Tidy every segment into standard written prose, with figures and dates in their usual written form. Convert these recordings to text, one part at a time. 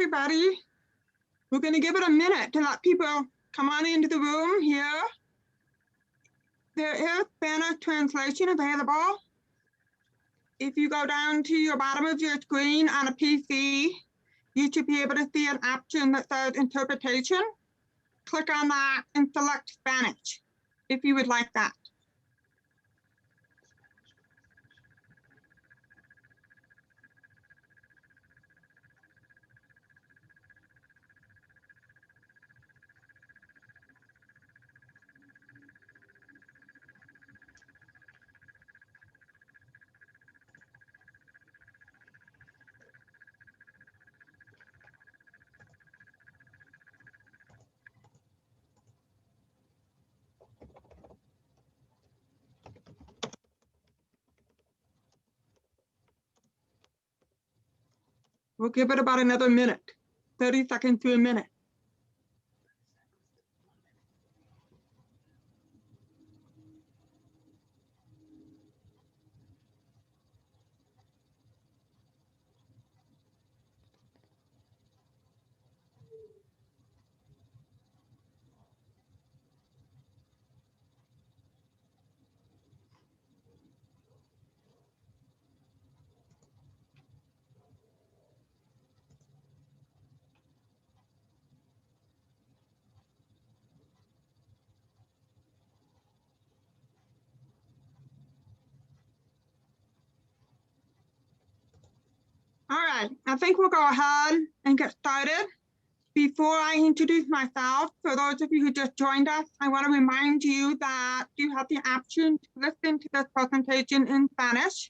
everybody. We're going to give it a minute to let people come on into the room here. There is Spanish translation available. If you go down to your bottom of your screen on a PC, you should be able to see an option that says interpretation. Click on that and select Spanish if you would like that. We'll give it about another minute, 30 seconds to a minute. All right, I think we'll go ahead and get started. Before I introduce myself, for those of you who just joined us, I want to remind you that you have the option to listen to this presentation in Spanish.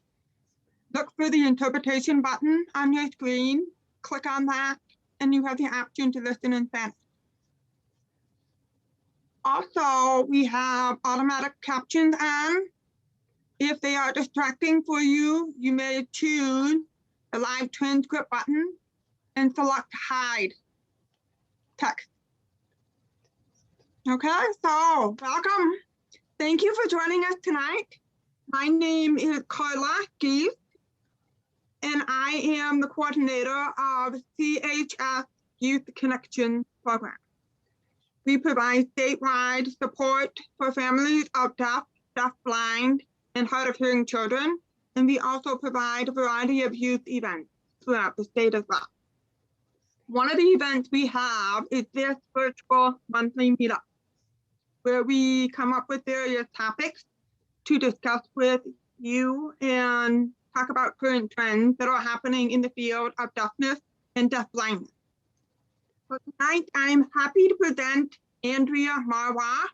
Look for the interpretation button on your screen, click on that, and you have the option to listen in Spanish. Also, we have automatic captions on. If they are distracting for you, you may choose the live transcript button and select hide text. Okay, so welcome. Thank you for joining us tonight. My name is Carla Geese, and I am the coordinator of CHS Youth Connection Program. We provide statewide support for families of deaf, deafblind, and hard of hearing children, and we also provide a variety of youth events throughout the state as well. One of the events we have is this virtual monthly meetup, where we come up with various topics to discuss with you and talk about current trends that are happening in the field of deafness and deafblindness. So tonight, I'm happy to present Andrea Marwah.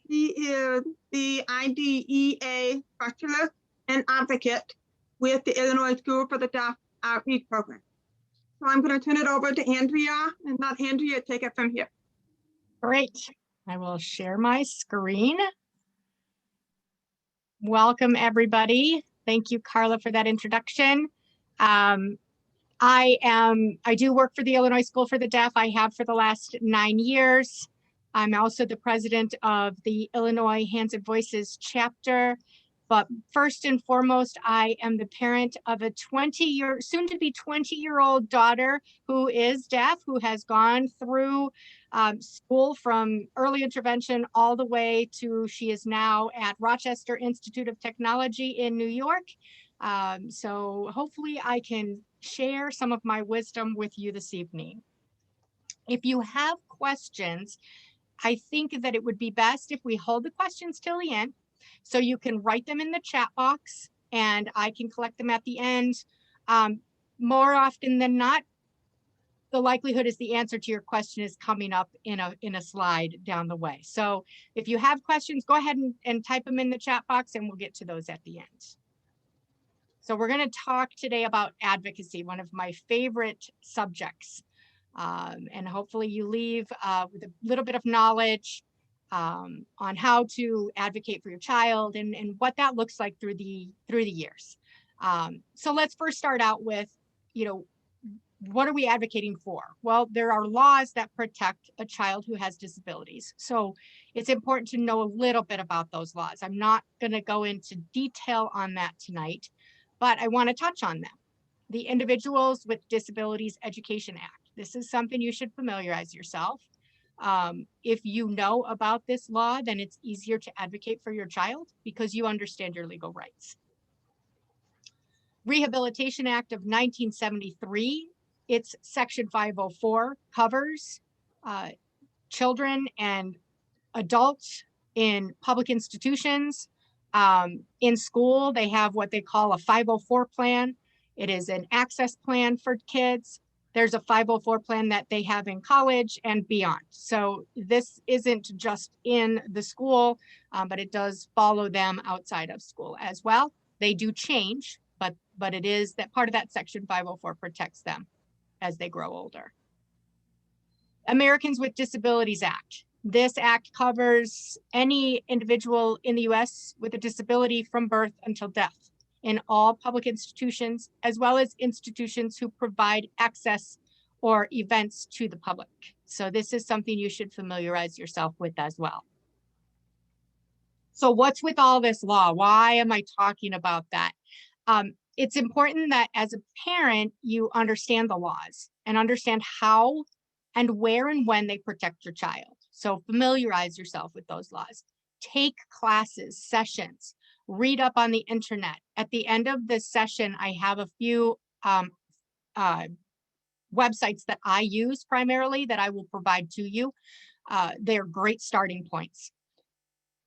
She is the IDEA specialist and advocate with the Illinois School for the Deaf Outreach Program. So I'm going to turn it over to Andrea and let Andrea take it from here. Great. I will share my screen. Welcome, everybody. Thank you, Carla, for that introduction. I do work for the Illinois School for the Deaf. I have for the last 9 years. I'm also the president of the Illinois Hands and Voices chapter. But first and foremost, I am the parent of a soon to be 20-year-old daughter who is deaf, who has gone through school from early intervention all the way to she is now at Rochester Institute of Technology in New York. So hopefully I can share some of my wisdom with you this evening. If you have questions, I think that it would be best if we hold the questions till the end, so you can write them in the chat box and I can collect them at the end. More often than not, the likelihood is the answer to your question is coming up in a slide down the way. So if you have questions, go ahead and type them in the chat box and we'll get to those at the end. So we're going to talk today about advocacy, one of my favorite subjects. And hopefully you leave with a little bit of knowledge on how to advocate for your child and what that looks like through the years. So let's first start out with, what are we advocating for? Well, there are laws that protect a child who has disabilities. So it's important to know a little bit about those laws. I'm not going to go into detail on that tonight, but I want to touch on them. The Individuals with Disabilities Education Act. This is something you should familiarize yourself. If you know about this law, then it's easier to advocate for your child because you understand your legal rights. Rehabilitation Act of 1973, its Section 504 covers children and adults in public institutions. In school, they have what they call a 504 plan. It is an access plan for kids. There's a 504 plan that they have in college and beyond. So this isn't just in the school, but it does follow them outside of school as well. They do change, but it is that part of that Section 504 protects them as they grow older. Americans with Disabilities Act. This act covers any individual in the US with a disability from birth until death in all public institutions, as well as institutions who provide access or events to the public. So this is something you should familiarize yourself with as well. So what's with all this law? Why am I talking about that? It's important that as a parent, you understand the laws and understand how and where and when they protect your child. So familiarize yourself with those laws. Take classes, sessions, read up on the internet. At the end of this session, I have a few websites that I use primarily that I will provide to you. They're great starting points.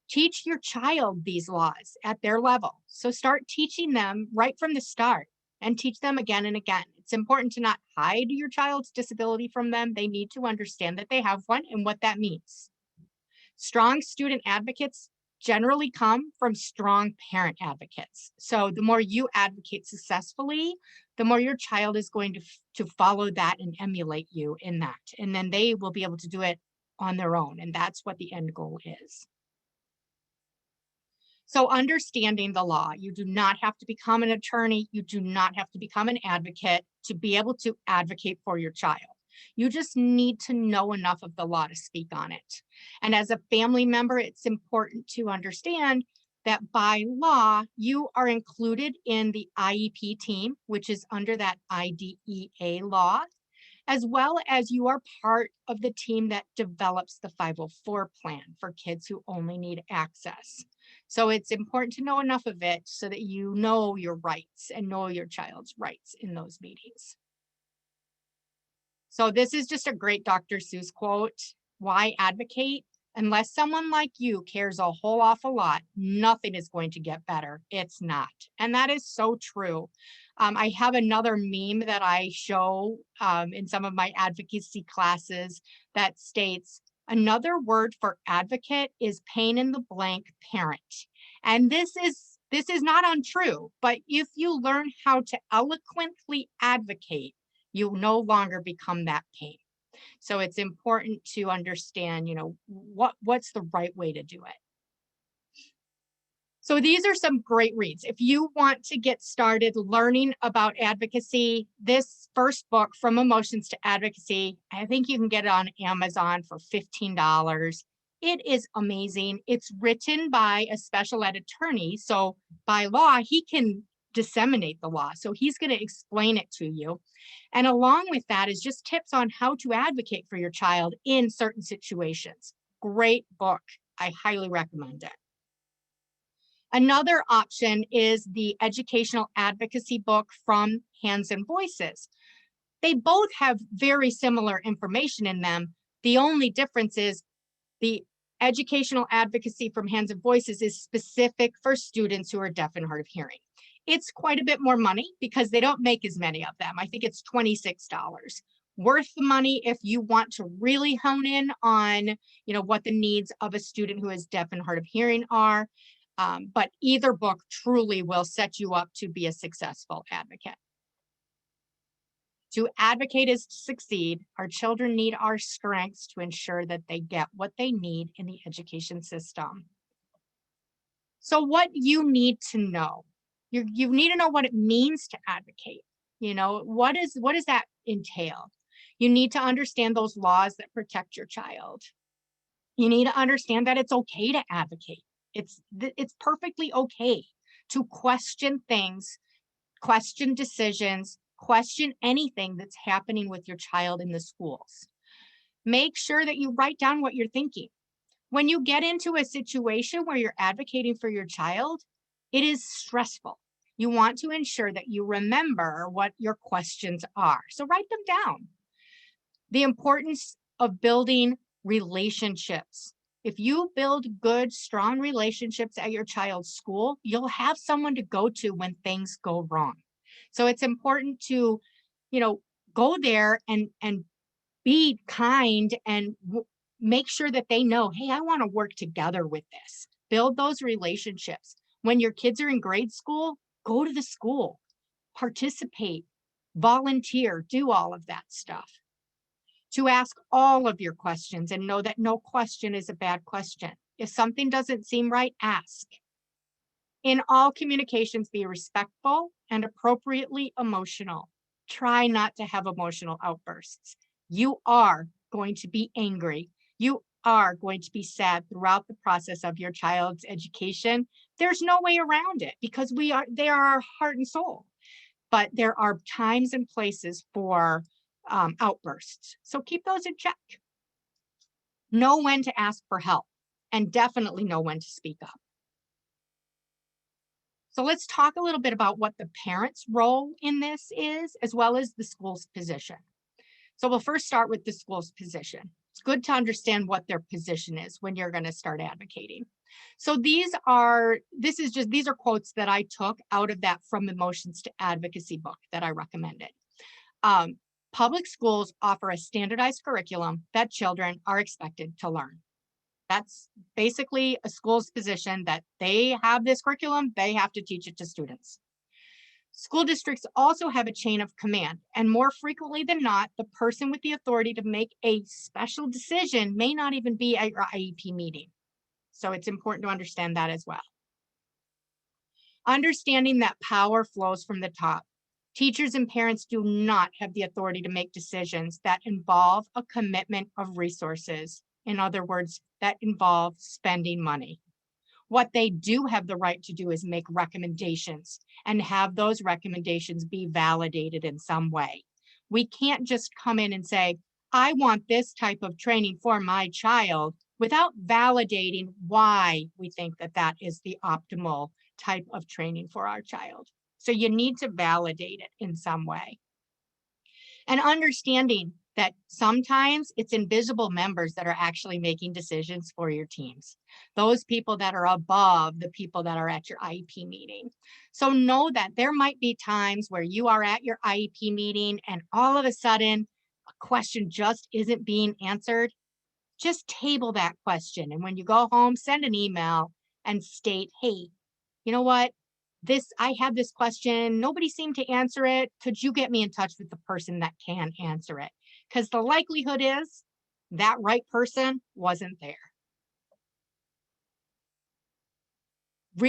Teach your child these laws at their level. So start teaching them right from the start and teach them again and again. It's important to not hide your child's disability from them. They need to understand that they have one and what that means. Strong student advocates generally come from strong parent advocates. So the more you advocate successfully, the more your child is going to follow that and emulate you in that. And then they will be able to do it on their own. And that's what the end goal is. So understanding the law, you do not have to become an attorney. You do not have to become an advocate to be able to advocate for your child. You just need to know enough of the law to speak on it. And as a family member, it's important to understand that by law, you are included in the IEP team, which is under that IDEA law, as well as you are part of the team that develops the 504 plan for kids who only need access. So it's important to know enough of it so that you know your rights and know your child's rights in those meetings. So this is just a great Dr. Seuss quote. Why advocate? Unless someone like you cares a whole awful lot, nothing is going to get better. It's not. And that is so true. I have another meme that I show in some of my advocacy classes that states, another word for advocate is pain in the blank parent. And this is not untrue, but if you learn how to eloquently advocate, you no longer become that pain. So it's important to understand, what's the right way to do it. So these are some great reads. If you want to get started learning about advocacy, this first book, From Emotions to Advocacy, I think you can get it on Amazon for $15. It is amazing. It's written by a special ed attorney. So by law, he can disseminate the law. So he's going to explain it to you. And along with that is just tips on how to advocate for your child in certain situations. Great book. I highly recommend it. Another option is the educational advocacy book from Hands and Voices. They both have very similar information in them. The only difference is the educational advocacy from Hands and Voices is specific for students who are deaf and hard of hearing. It's quite a bit more money because they don't make as many of them. I think it's $26. Worth the money if you want to really hone in on, what the needs of a student who is deaf and hard of hearing are. But either book truly will set you up to be a successful advocate. To advocate is to succeed. Our children need our strengths to ensure that they get what they need in the education system. So what you need to know, you need to know what it means to advocate. What does that entail? You need to understand those laws that protect your child. You need to understand that it's okay to advocate. It's perfectly okay to question things, question decisions, Question anything that's happening with your child in the schools. Make sure that you write down what you're thinking. When you get into a situation where you're advocating for your child, it is stressful. You want to ensure that you remember what your questions are. So write them down. The importance of building relationships. If you build good, strong relationships at your child's school, you'll have someone to go to when things go wrong. So it's important to, go there and be kind and make sure that they know, hey, I want to work together with this. Build those relationships. When your kids are in grade school, go to the school, participate, volunteer, do all of that stuff. To ask all of your questions and know that no question is a bad question. If something doesn't seem right, ask. In all communications, be respectful and appropriately emotional. Try not to have emotional outbursts. You are going to be angry. You are going to be sad throughout the process of your child's education. There's no way around it because they are our heart and soul. But there are times and places for outbursts. So keep those in check. Know when to ask for help and definitely know when to speak up. So let's talk a little bit about what the parent's role in this is, as well as the school's position. So we'll first start with the school's position. It's good to understand what their position is when you're going to start advocating. So these are quotes that I took out of that From Emotions to Advocacy book that I recommended. Public schools offer a standardized curriculum that children are expected to learn. That's basically a school's position, that they have this curriculum, they have to teach it to students. School districts also have a chain of command, and more frequently than not, the person with the authority to make a special decision may not even be at your IEP meeting. So it's important to understand that as well. Understanding that power flows from the top. Teachers and parents do not have the authority to make decisions that involve a commitment of resources. In other words, that involve spending money. What they do have the right to do is make recommendations and have those recommendations be validated in some way. We can't just come in and say, I want this type of training for my child without validating why we think that that is the optimal type of training for our child. So you need to validate it in some way. And understanding that sometimes it's invisible members that are actually making decisions for your teams. Those people that are above the people that are at your IEP meeting. So know that there might be times where you are at your IEP meeting and all of a sudden a question just isn't being answered. Just table that question. And when you go home, send an email and state, hey, you know what? I had this question, nobody seemed to answer it. Could you get me in touch with the person that can answer it? Because the likelihood is that right person wasn't there. The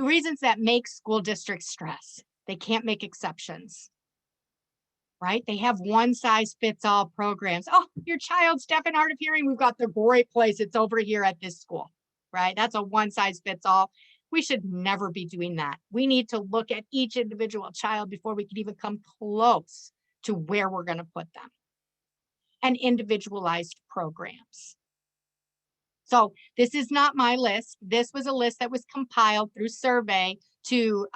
reasons that make school districts stress. They can't make exceptions, right? They have one size fits all programs. Oh, your child's deaf and hard of hearing. We've got the great place. It's over here at this school, right? That's a one size fits all. We should never be doing that. We need to look at each individual child before we can even come close to where we're going to put them. And individualized programs. So this is not my list. This was a list that was compiled through survey to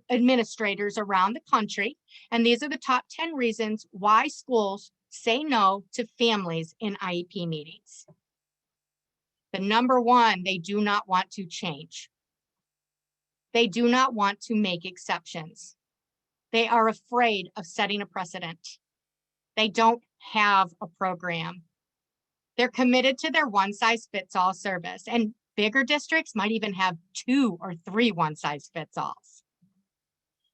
administrators around the country. And these are the top 10 reasons why schools say no to families in IEP meetings. The number one, they do not want to change. They do not want to make exceptions. They are afraid of setting a precedent. They don't have a program. They're committed to their one-size-fits-all service, and bigger districts might even have 2 or 3 one-size-fits-alls.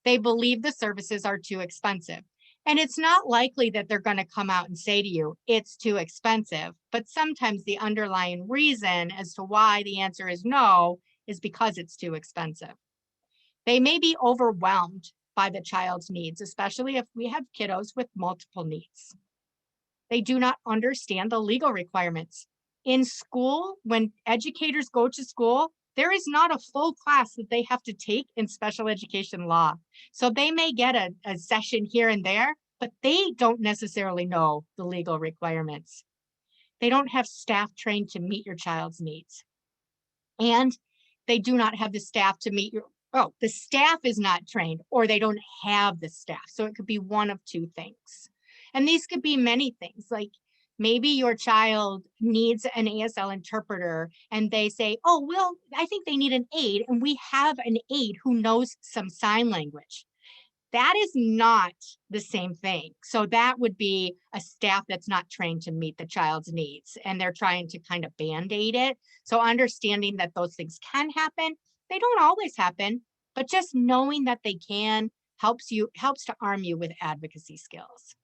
They believe the services are too expensive. And it's not likely that they're going to come out and say to you, it's too expensive. But sometimes the underlying reason as to why the answer is no is because it's too expensive. They may be overwhelmed by the child's needs, especially if we have kiddos with multiple needs. They do not understand the legal requirements. In school, when educators go to school, There is not a full class that they have to take in special education law. So they may get a session here and there, but they don't necessarily know the legal requirements. They don't have staff trained to meet your child's needs. And they do not have the staff to meet the staff is not trained, or they don't have the staff. So it could be one of two things. And these could be many things, like maybe your child needs an ASL interpreter and they say, oh, well, I think they need an aide, and we have an aide who knows some sign language. That is not the same thing. So that would be a staff that's not trained to meet the child's needs, and they're trying to kind of band-aid it. So understanding that those things can happen, they don't always happen, but just knowing that they can helps to arm you with advocacy skills.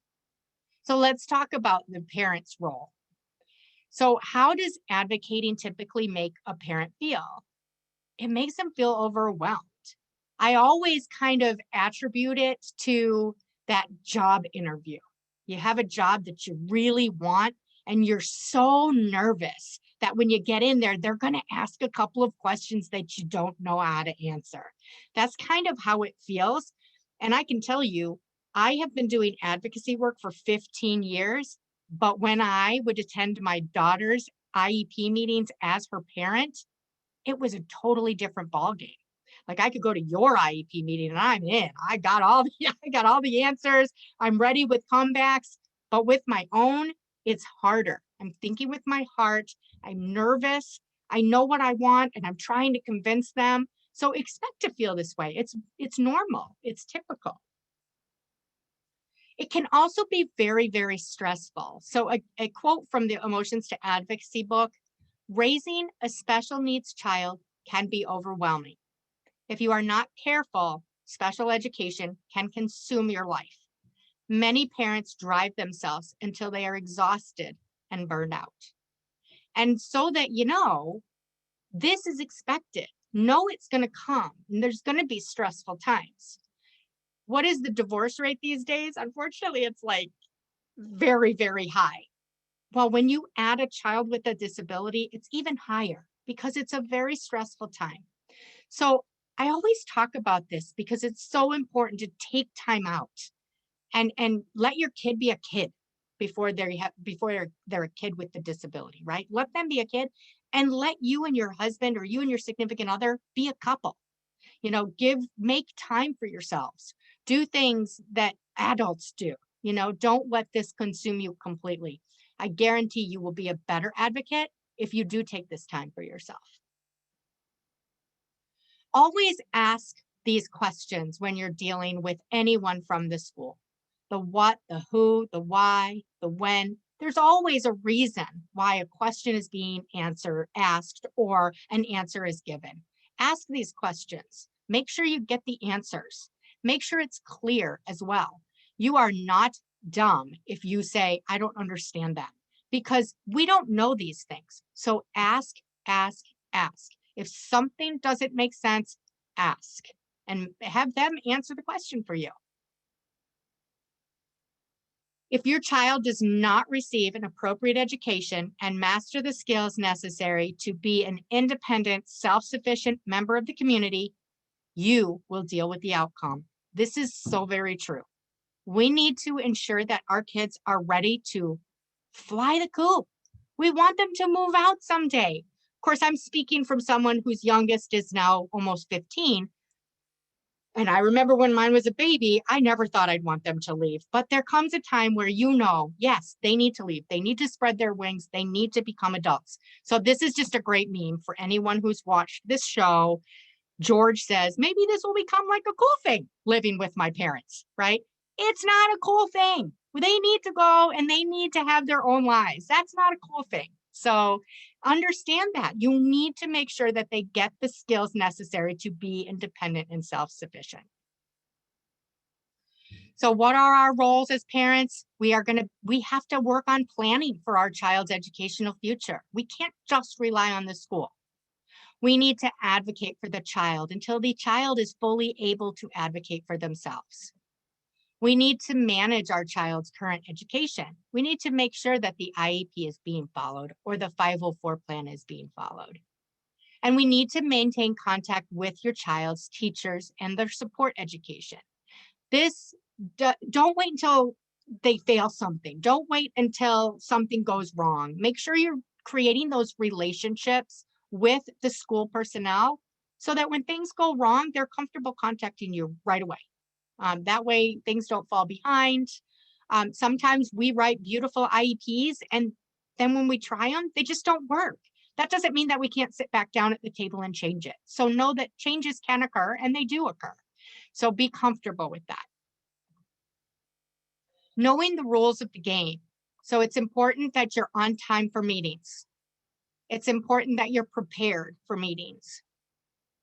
So let's talk about the parent's role. So how does advocating typically make a parent feel? It makes them feel overwhelmed. I always kind of attribute it to that job interview. You have a job that you really want, and you're so nervous that when you get in there, they're going to ask a couple of questions that you don't know how to answer. That's kind of how it feels. And I can tell you, I have been doing advocacy work for 15 years, but when I would attend my daughter's IEP meetings as her parent, it was a totally different ballgame. Like, I could go to your IEP meeting and I'm in. I got all the answers. I'm ready with comebacks. But with my own, it's harder. I'm thinking with my heart. I'm nervous. I know what I want and I'm trying to convince them. So expect to feel this way. It's normal. It's typical. It can also be very, very stressful. So a quote from the Emotions to Advocacy book: raising a special needs child can be overwhelming. If you are not careful, special education can consume your life. Many parents drive themselves until they are exhausted and burned out. And so that you know, this is expected. Know it's going to come, and there's going to be stressful times. What is the divorce rate these days? Unfortunately, it's like very, very high. Well, when you add a child with a disability, it's even higher because it's a very stressful time. So I always talk about this because it's so important to take time out and let your kid be a kid before they're a kid with the disability, right? Let them be a kid, and let you and your husband or you and your significant other be a couple. You know, make time for yourselves. Do things that adults do. You know, don't let this consume you completely. I guarantee you will be a better advocate if you do take this time for yourself. Always ask these questions when you're dealing with anyone from the school. The what, the who, the why, the when. There's always a reason why a question is being asked, or an answer is given. Ask these questions. Make sure you get the answers. Make sure it's clear as well. You are not dumb if you say, I don't understand that, because we don't know these things. So ask, ask, ask. If something doesn't make sense, ask and have them answer the question for you. If your child does not receive an appropriate education and master the skills necessary to be an independent, self-sufficient member of the community, you will deal with the outcome. This is so very true. We need to ensure that our kids are ready to fly the coop. We want them to move out someday. Of course, I'm speaking from someone whose youngest is now almost 15. And I remember when mine was a baby, I never thought I'd want them to leave. But there comes a time where you know, yes, they need to leave. They need to spread their wings. They need to become adults. So this is just a great meme for anyone who's watched this show. George says, maybe this will become like a cool thing, living with my parents, right? It's not a cool thing. They need to go and they need to have their own lives. That's not a cool thing. So understand that you need to make sure that they get the skills necessary to be independent and self-sufficient. So what are our roles as parents? We have to work on planning for our child's educational future. We can't just rely on the school. We need to advocate for the child until the child is fully able to advocate for themselves. We need to manage our child's current education. We need to make sure that the IEP is being followed or the 504 plan is being followed. And we need to maintain contact with your child's teachers and their support education. Don't wait until they fail something. Don't wait until something goes wrong. Make sure you're creating those relationships with the school personnel so that when things go wrong, they're comfortable contacting you right away. That way things don't fall behind. Sometimes we write beautiful IEPs and then when we try them, they just don't work. That doesn't mean that we can't sit back down at the table and change it. So know that changes can occur and they do occur. So be comfortable with that. Knowing the rules of the game. So it's important that you're on time for meetings. It's important that you're prepared for meetings,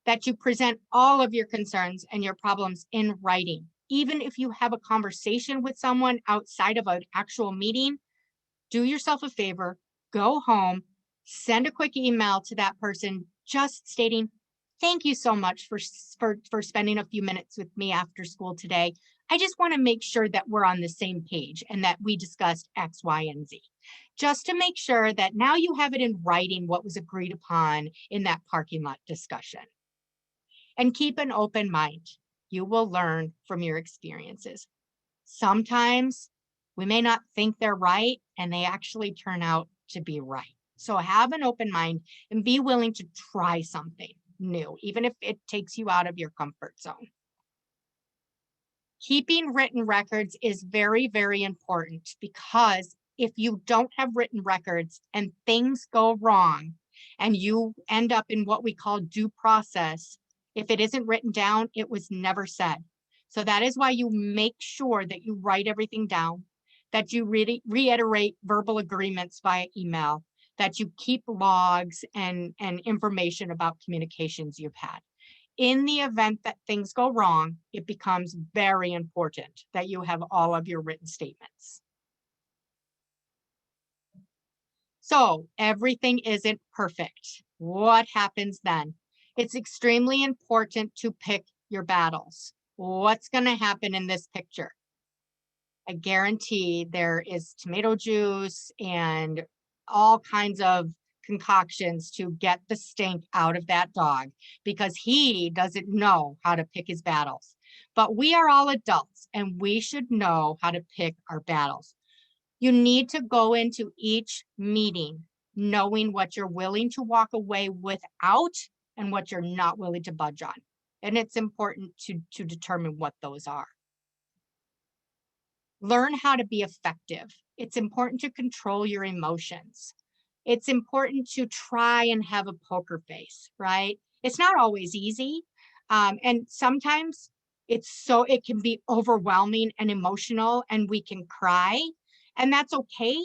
that you present all of your concerns and your problems in writing. Even if you have a conversation with someone outside of an actual meeting, do yourself a favor, go home, send a quick email to that person just stating, thank you so much for spending a few minutes with me after school today. I just want to make sure that we're on the same page and that we discussed X, Y, and Z. Just to make sure that now you have it in writing what was agreed upon in that parking lot discussion. And keep an open mind. You will learn from your experiences. Sometimes we may not think they're right and they actually turn out to be right. So have an open mind and be willing to try something new, even if it takes you out of your comfort zone. Keeping written records is very, very important because if you don't have written records and things go wrong and you end up in what we call due process, if it isn't written down, it was never said. So that is why you make sure that you write everything down, that you reiterate verbal agreements via email, that you keep logs and information about communications you've had. In the event that things go wrong, it becomes very important that you have all of your written statements. So everything isn't perfect. What happens then? It's extremely important to pick your battles. What's going to happen in this picture? I guarantee there is tomato juice and all kinds of concoctions to get the stink out of that dog because he doesn't know how to pick his battles. But we are all adults and we should know how to pick our battles. You need to go into each meeting knowing what you're willing to walk away without and what you're not willing to budge on. And it's important to determine what those are. Learn how to be effective. It's important to control your emotions. It's important to try and have a poker face, right? It's not always easy. And sometimes it can be overwhelming and emotional and we can cry and that's okay.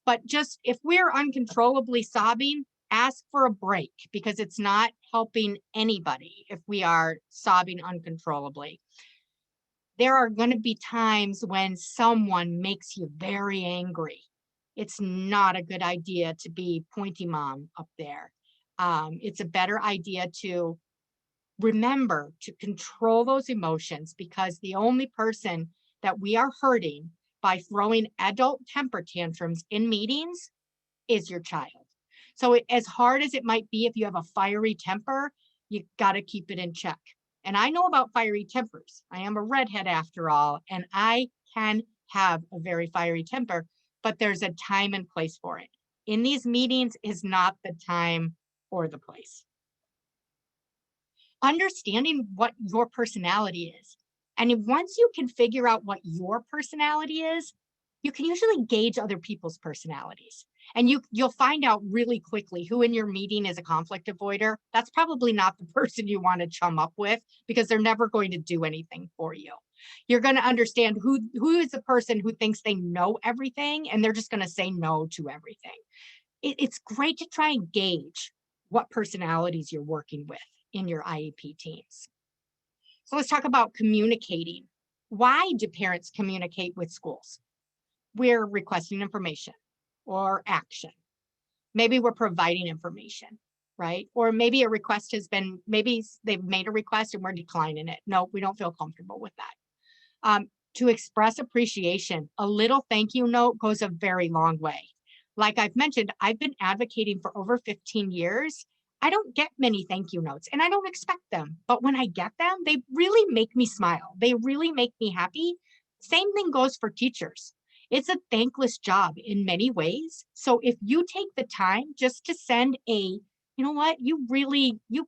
But just if we're uncontrollably sobbing, ask for a break because it's not helping anybody if we are sobbing uncontrollably. There are going to be times when someone makes you very angry. It's not a good idea to be pointy mom up there. It's a better idea to remember to control those emotions because the only person that we are hurting by throwing adult temper tantrums in meetings is your child. So as hard as it might be if you have a fiery temper, you got to keep it in check. And I know about fiery tempers. I am a redhead after all, and I can have a very fiery temper, but there's a time and place for it. In these meetings is not the time or the place. Understanding what your personality is. And once you can figure out what your personality is, you can usually gauge other people's personalities. And you'll find out really quickly who in your meeting is a conflict avoider. That's probably not the person you want to chum up with because they're never going to do anything for you. You're going to understand who is the person who thinks they know everything and they're just going to say no to everything. It's great to try and gauge what personalities you're working with in your IEP teams. So let's talk about communicating. Why do parents communicate with schools? We're requesting information or action. Maybe we're providing information, right? Or maybe a request has been, maybe they've made a request and we're declining it. No, we don't feel comfortable with that. To express appreciation, a little thank you note goes a very long way. Like I've mentioned, I've been advocating for over 15 years. I don't get many thank you notes and I don't expect them, but when I get them, they really make me smile. They really make me happy. Same thing goes for teachers. It's a thankless job in many ways. So if you take the time just to send a, you know what, you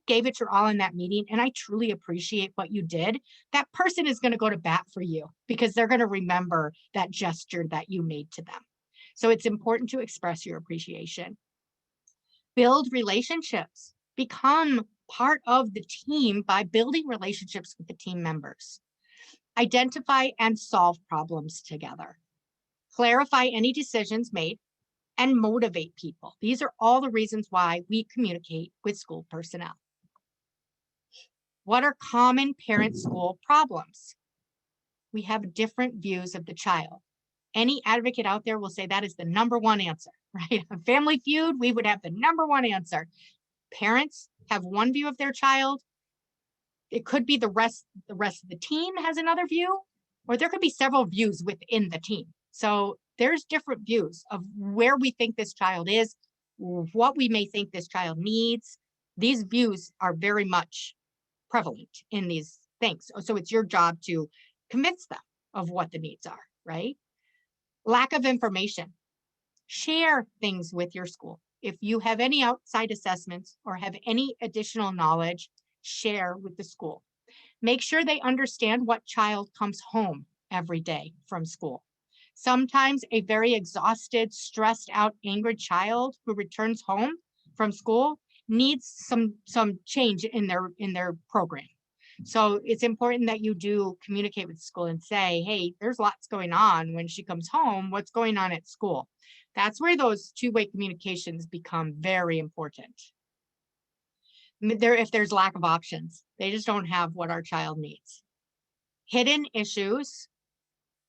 gave it your all in that meeting and I truly appreciate what you did, that person is going to go to bat for you because they're going to remember that gesture that you made to them. So it's important to express your appreciation. Build relationships. Become part of the team by building relationships with the team members. Identify and solve problems together. Clarify any decisions made and motivate people. These are all the reasons why we communicate with school personnel. What are common parent-school problems? We have different views of the child. Any advocate out there will say that is the number one answer, right? A Family Feud, we would have the number one answer. Parents have one view of their child. It could be the rest of the team has another view, or there could be several views within the team. So there's different views of where we think this child is, what we may think this child needs. These views are very much prevalent in these things. So it's your job to convince them of what the needs are, right? Lack of information. Share things with your school. If you have any outside assessments or have any additional knowledge, share with the school. Make sure they understand what child comes home every day from school. Sometimes a very exhausted, stressed out, angered child who returns home from school needs some change in their program. So it's important that you do communicate with school and say, hey, there's lots going on when she comes home. What's going on at school? That's where those two-way communications become very important. If there's lack of options, they just don't have what our child needs. Hidden issues,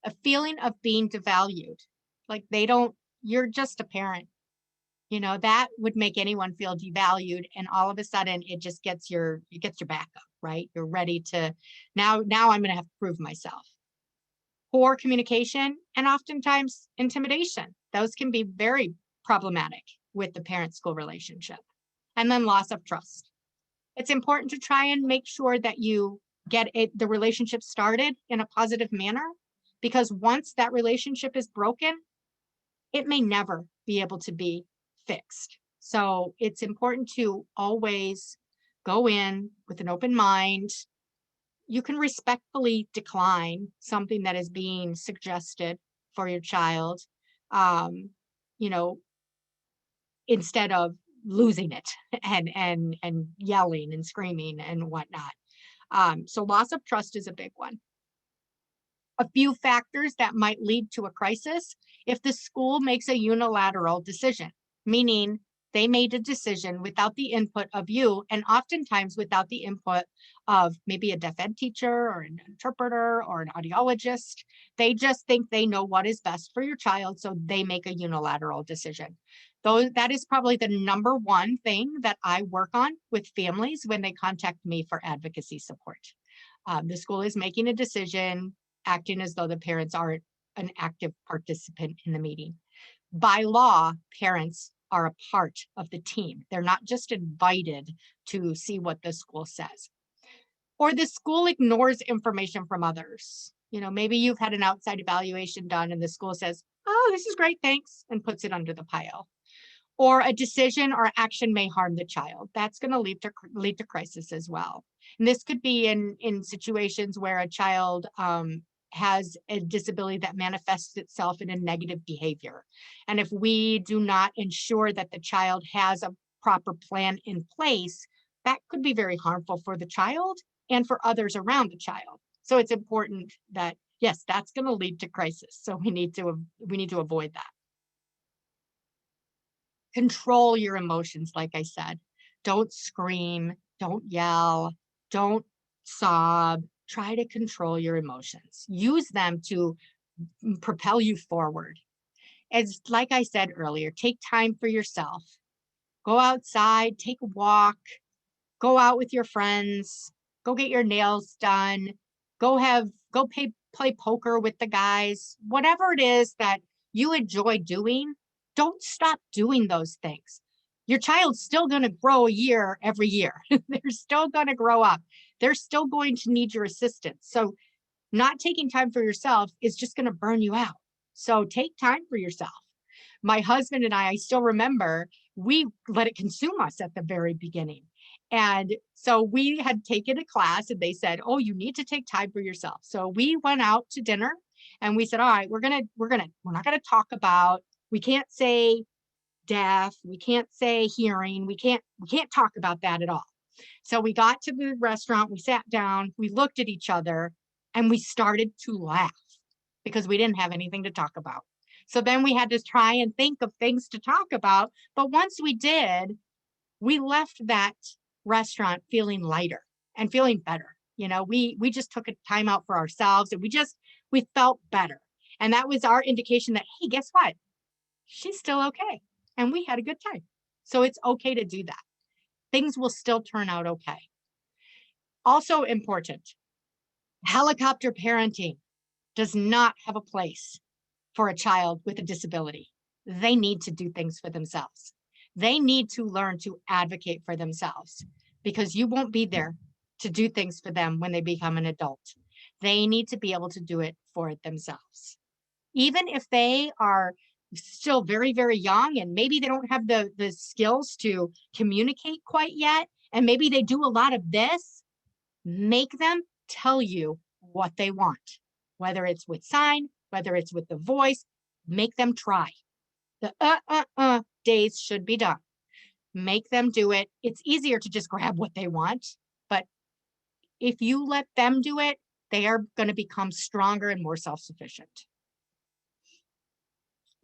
a feeling of being devalued. Like you're just a parent. You know, that would make anyone feel devalued. And all of a sudden it just gets your back up, right? You're ready to, now I'm going to have to prove myself. Poor communication and oftentimes intimidation. Those can be very problematic with the parent-school relationship. And then loss of trust. It's important to try and make sure that you get the relationship started in a positive manner, because once that relationship is broken, it may never be able to be fixed. So it's important to always go in with an open mind. You can respectfully decline something that is being suggested for your child, you know, instead of losing it and yelling and screaming and whatnot. So loss of trust is a big one. A few factors that might lead to a crisis: if the school makes a unilateral decision, meaning they made a decision without the input of you, and oftentimes without the input of maybe a deaf ed teacher or an interpreter or an audiologist. They just think they know what is best for your child, so they make a unilateral decision. That is probably the number one thing that I work on with families when they contact me for advocacy support. The school is making a decision, acting as though the parents aren't an active participant in the meeting. By law, parents are a part of the team. They're not just invited to see what the school says. Or the school ignores information from others. You know, maybe you've had an outside evaluation done and the school says, oh, this is great, thanks, and puts it under the pile. Or a decision or action may harm the child. That's going to lead to crisis as well. And this could be in situations where a child has a disability that manifests itself in a negative behavior. And if we do not ensure that the child has a proper plan in place, that could be very harmful for the child and for others around the child. So it's important that, yes, that's going to lead to crisis. So we need to avoid that. Control your emotions, like I said. Don't scream, don't yell, don't sob. Try to control your emotions. Use them to propel you forward. As like I said earlier, take time for yourself. Go outside, take a walk, go out with your friends, go get your nails done, go play poker with the guys. Whatever it is that you enjoy doing, don't stop doing those things. Your child's still going to grow a year every year. They're still going to grow up. They're still going to need your assistance. So not taking time for yourself is just going to burn you out. So take time for yourself. My husband and I still remember, we let it consume us at the very beginning. And so we had taken a class and they said, oh, you need to take time for yourself. So we went out to dinner and we said, all right, we're not going to talk about, we can't say deaf, we can't say hearing, we can't talk about that at all. So we got to the restaurant, we sat down, we looked at each other, and we started to laugh because we didn't have anything to talk about. So then we had to try and think of things to talk about. But once we did, we left that restaurant feeling lighter and feeling better. You know, we just took a time out for ourselves and we felt better. And that was our indication that, hey, guess what? She's still okay. And we had a good time. So it's okay to do that. Things will still turn out okay. Also important, helicopter parenting does not have a place for a child with a disability. They need to do things for themselves. They need to learn to advocate for themselves because you won't be there to do things for them when they become an adult. They need to be able to do it for themselves. Even if they are still very, very young and maybe they don't have the skills to communicate quite yet, and maybe they do a lot of this, make them tell you what they want, whether it's with sign, whether it's with the voice, make them try. The days should be done. Make them do it. It's easier to just grab what they want, but if you let them do it, they are going to become stronger and more self-sufficient.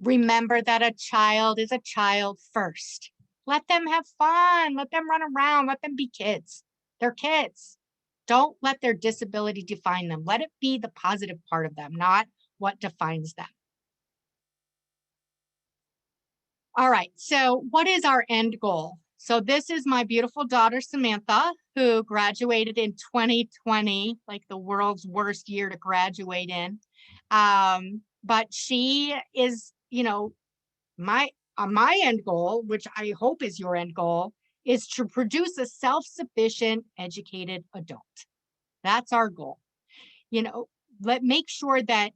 Remember that a child is a child first. Let them have fun. Let them run around. Let them be kids. They're kids. Don't let their disability define them. Let it be the positive part of them, not what defines them. All right, so what is our end goal? So this is my beautiful daughter, Samantha, who graduated in 2020, like the world's worst year to graduate in. But she is, you know, my end goal, which I hope is your end goal, is to produce a self-sufficient, educated adult. That's our goal. You know, make sure that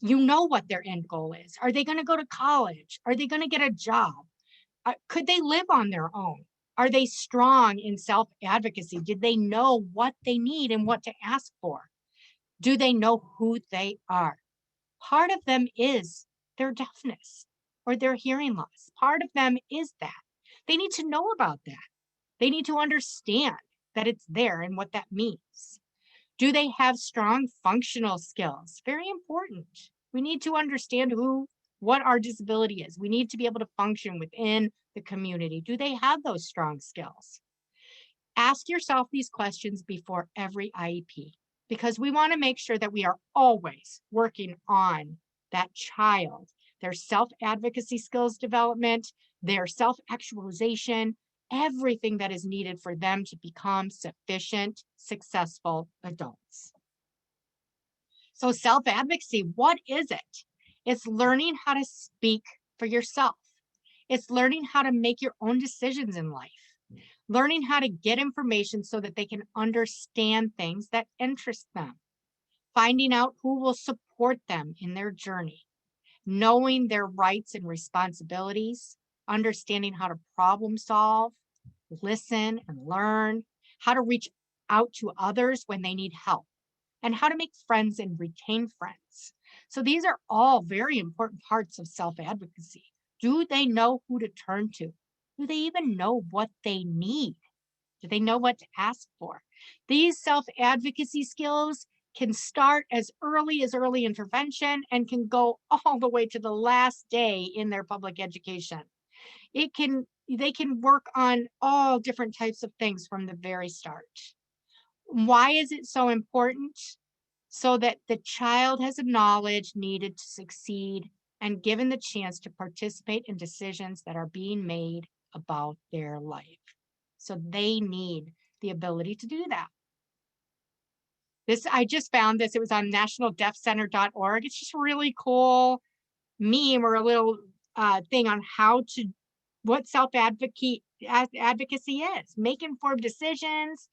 you know what their end goal is. Are they going to go to college? Are they going to get a job? Could they live on their own? Are they strong in self-advocacy? Did they know what they need and what to ask for? Do they know who they are? Part of them is their deafness or their hearing loss. Part of them is that. They need to know about that. They need to understand that it's there and what that means. Do they have strong functional skills? Very important. We need to understand what our disability is. We need to be able to function within the community. Do they have those strong skills? Ask yourself these questions before every IEP, because we want to make sure that we are always working on that child, their self-advocacy skills development, their self-actualization, everything that is needed for them to become sufficient, successful adults. So self-advocacy, what is it? It's learning how to speak for yourself. It's learning how to make your own decisions in life. Learning how to get information so that they can understand things that interest them. Finding out who will support them in their journey. Knowing their rights and responsibilities. Understanding how to problem solve, listen and learn, how to reach out to others when they need help, and how to make friends and retain friends. So these are all very important parts of self-advocacy. Do they know who to turn to? Do they even know what they need? Do they know what to ask for? These self-advocacy skills can start as early intervention and can go all the way to the last day in their public education. They can work on all different types of things from the very start. Why is it so important? So that the child has the knowledge needed to succeed and given the chance to participate in decisions that are being made about their life. So they need the ability to do that. I just found this, it was on nationaldeafcenter.org. It's just a really cool meme or a little thing on what self-advocacy advocacy is. Make informed decisions,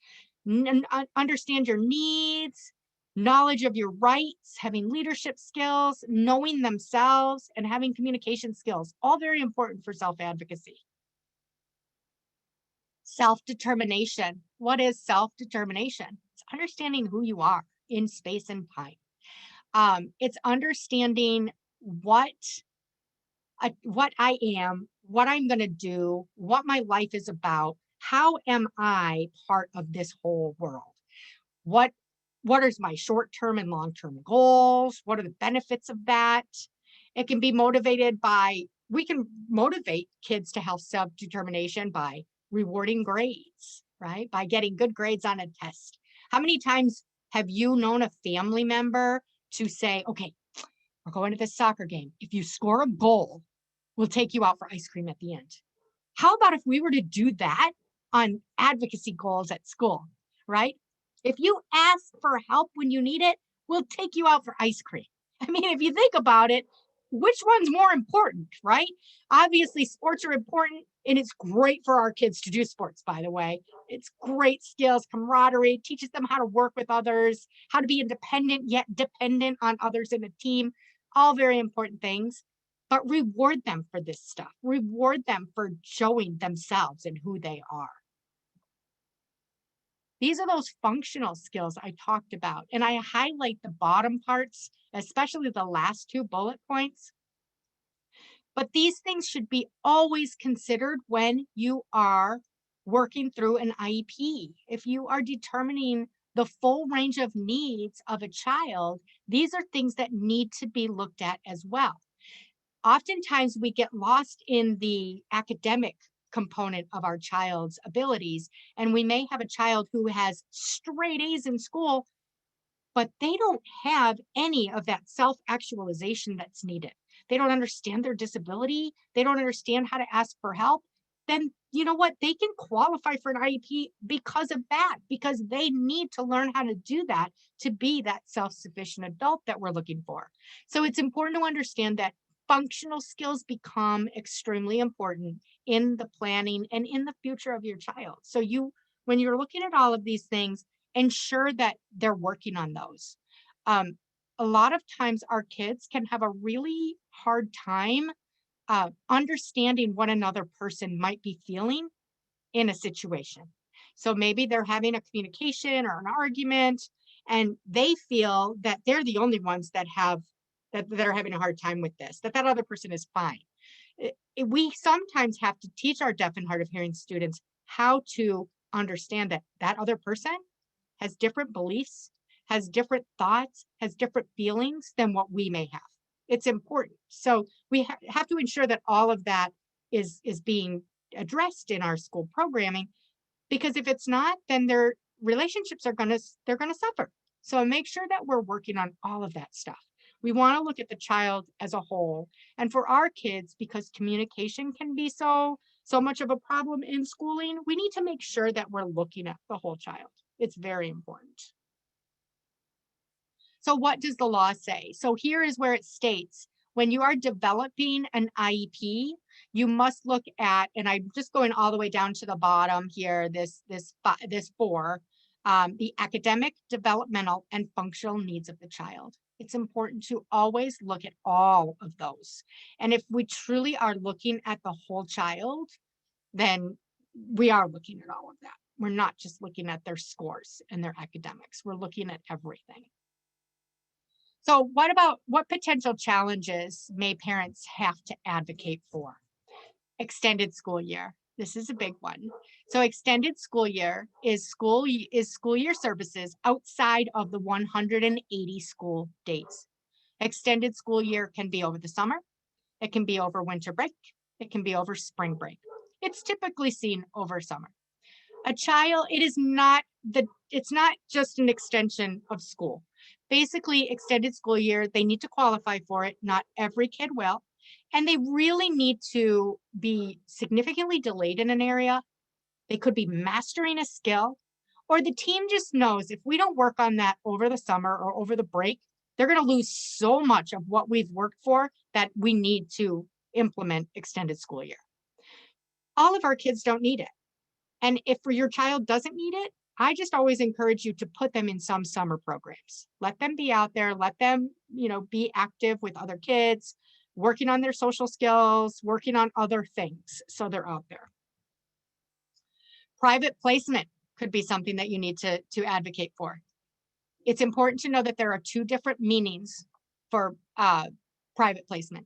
understand your needs, knowledge of your rights, having leadership skills, knowing themselves, and having communication skills, all very important for self-advocacy. Self-determination. What is self-determination? It's understanding who you are in space and time. It's understanding what I am, what I'm going to do, what my life is about. How am I part of this whole world? What is my short-term and long-term goals? What are the benefits of that? It can be motivated by, we can motivate kids to have self-determination by rewarding grades, right? By getting good grades on a test. How many times have you known a family member to say, okay, we're going to this soccer game. If you score a goal, we'll take you out for ice cream at the end. How about if we were to do that on advocacy goals at school, right? If you ask for help when you need it, we'll take you out for ice cream. I mean, if you think about it, which one's more important, right? Obviously, sports are important, and it's great for our kids to do sports, by the way. It's great skills, camaraderie, teaches them how to work with others, how to be independent yet dependent on others in a team, all very important things. But reward them for this stuff. Reward them for showing themselves and who they are. These are those functional skills I talked about. And I highlight the bottom parts, especially the last 2 bullet points. But these things should be always considered when you are working through an IEP. If you are determining the full range of needs of a child, these are things that need to be looked at as well. Oftentimes we get lost in the academic component of our child's abilities, and we may have a child who has straight A's in school, but they don't have any of that self-actualization that's needed. They don't understand their disability. They don't understand how to ask for help. Then you know what? They can qualify for an IEP because of that, because they need to learn how to do that to be that self-sufficient adult that we're looking for. So it's important to understand that functional skills become extremely important in the planning and in the future of your child. So when you're looking at all of these things, ensure that they're working on those. A lot of times our kids can have a really hard time understanding what another person might be feeling in a situation. So maybe they're having a communication or an argument, and they feel that they're the only ones that are having a hard time with this, that other person is fine. We sometimes have to teach our deaf and hard of hearing students how to understand that other person has different beliefs, has different thoughts, has different feelings than what we may have. It's important. So we have to ensure that all of that is being addressed in our school programming, because if it's not, then their relationships are going to suffer. So make sure that we're working on all of that stuff. We want to look at the child as a whole. And for our kids, because communication can be so much of a problem in schooling, we need to make sure that we're looking at the whole child. It's very important. So what does the law say? So here is where it states, when you are developing an IEP, you must look at, and I'm just going all the way down to the bottom here, this 4, the academic, developmental, and functional needs of the child. It's important to always look at all of those. And if we truly are looking at the whole child, then we are looking at all of that. We're not just looking at their scores and their academics. We're looking at everything. So what potential challenges may parents have to advocate for? Extended school year. This is a big one. So extended school year is school year services outside of the 180 school days. Extended school year can be over the summer. It can be over winter break. It can be over spring break. It's typically seen over summer. It's not just an extension of school. Basically, extended school year, they need to qualify for it. Not every kid will. And they really need to be significantly delayed in an area. They could be mastering a skill, or the team just knows if we don't work on that over the summer or over the break, they're going to lose so much of what we've worked for that we need to implement extended school year. all of our kids don't need it. And if your child doesn't need it, I just always encourage you to put them in some summer programs. Let them be out there, let them, be active with other kids, working on their social skills, working on other things. So they're out there. Private placement could be something that you need to advocate for. It's important to know that there are two different meanings for private placement.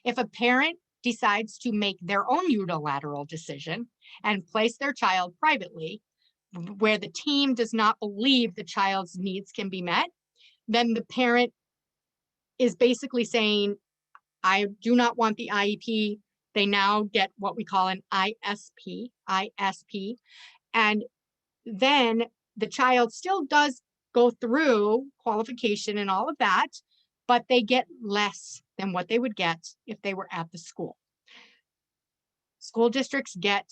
If a parent decides to make their own unilateral decision and place their child privately, where the team does not believe the child's needs can be met, then the parent is basically saying, I do not want the IEP. They now get what we call an ISP. And then the child still does go through qualification and all of that, but they get less than what they would get if they were at the school. School districts get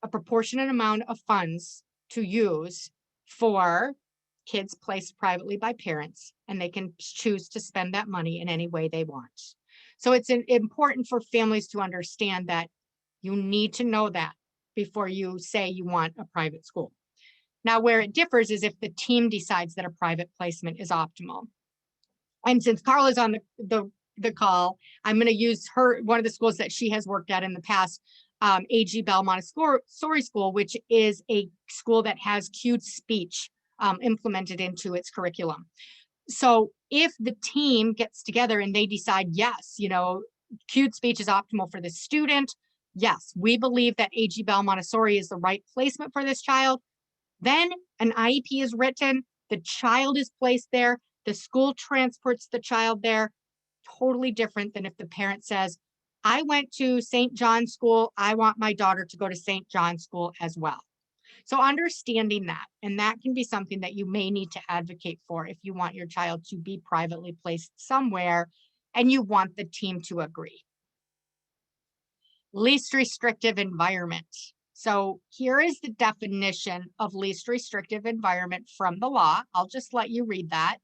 a proportionate amount of funds to use for kids placed privately by parents, and they can choose to spend that money in any way they want. So it's important for families to understand that you need to know that before you say you want a private school. Now, where it differs is if the team decides that a private placement is optimal. And since Carla's on the call, I'm going to use one of the schools that she has worked at in the past, A.G. Bell Montessori School, which is a school that has cued speech implemented into its curriculum. So if the team gets together and they decide, yes, cued speech is optimal for the student, yes, we believe that A.G. Bell Montessori is the right placement for this child, then an IEP is written, the child is placed there, the school transports the child there. Totally different than if the parent says, I went to St. John's School, I want my daughter to go to St. John's School as well. So understanding that, and that can be something that you may need to advocate for if you want your child to be privately placed somewhere and you want the team to agree. Least restrictive environment. So here is the definition of least restrictive environment from the law. I'll just let you read that.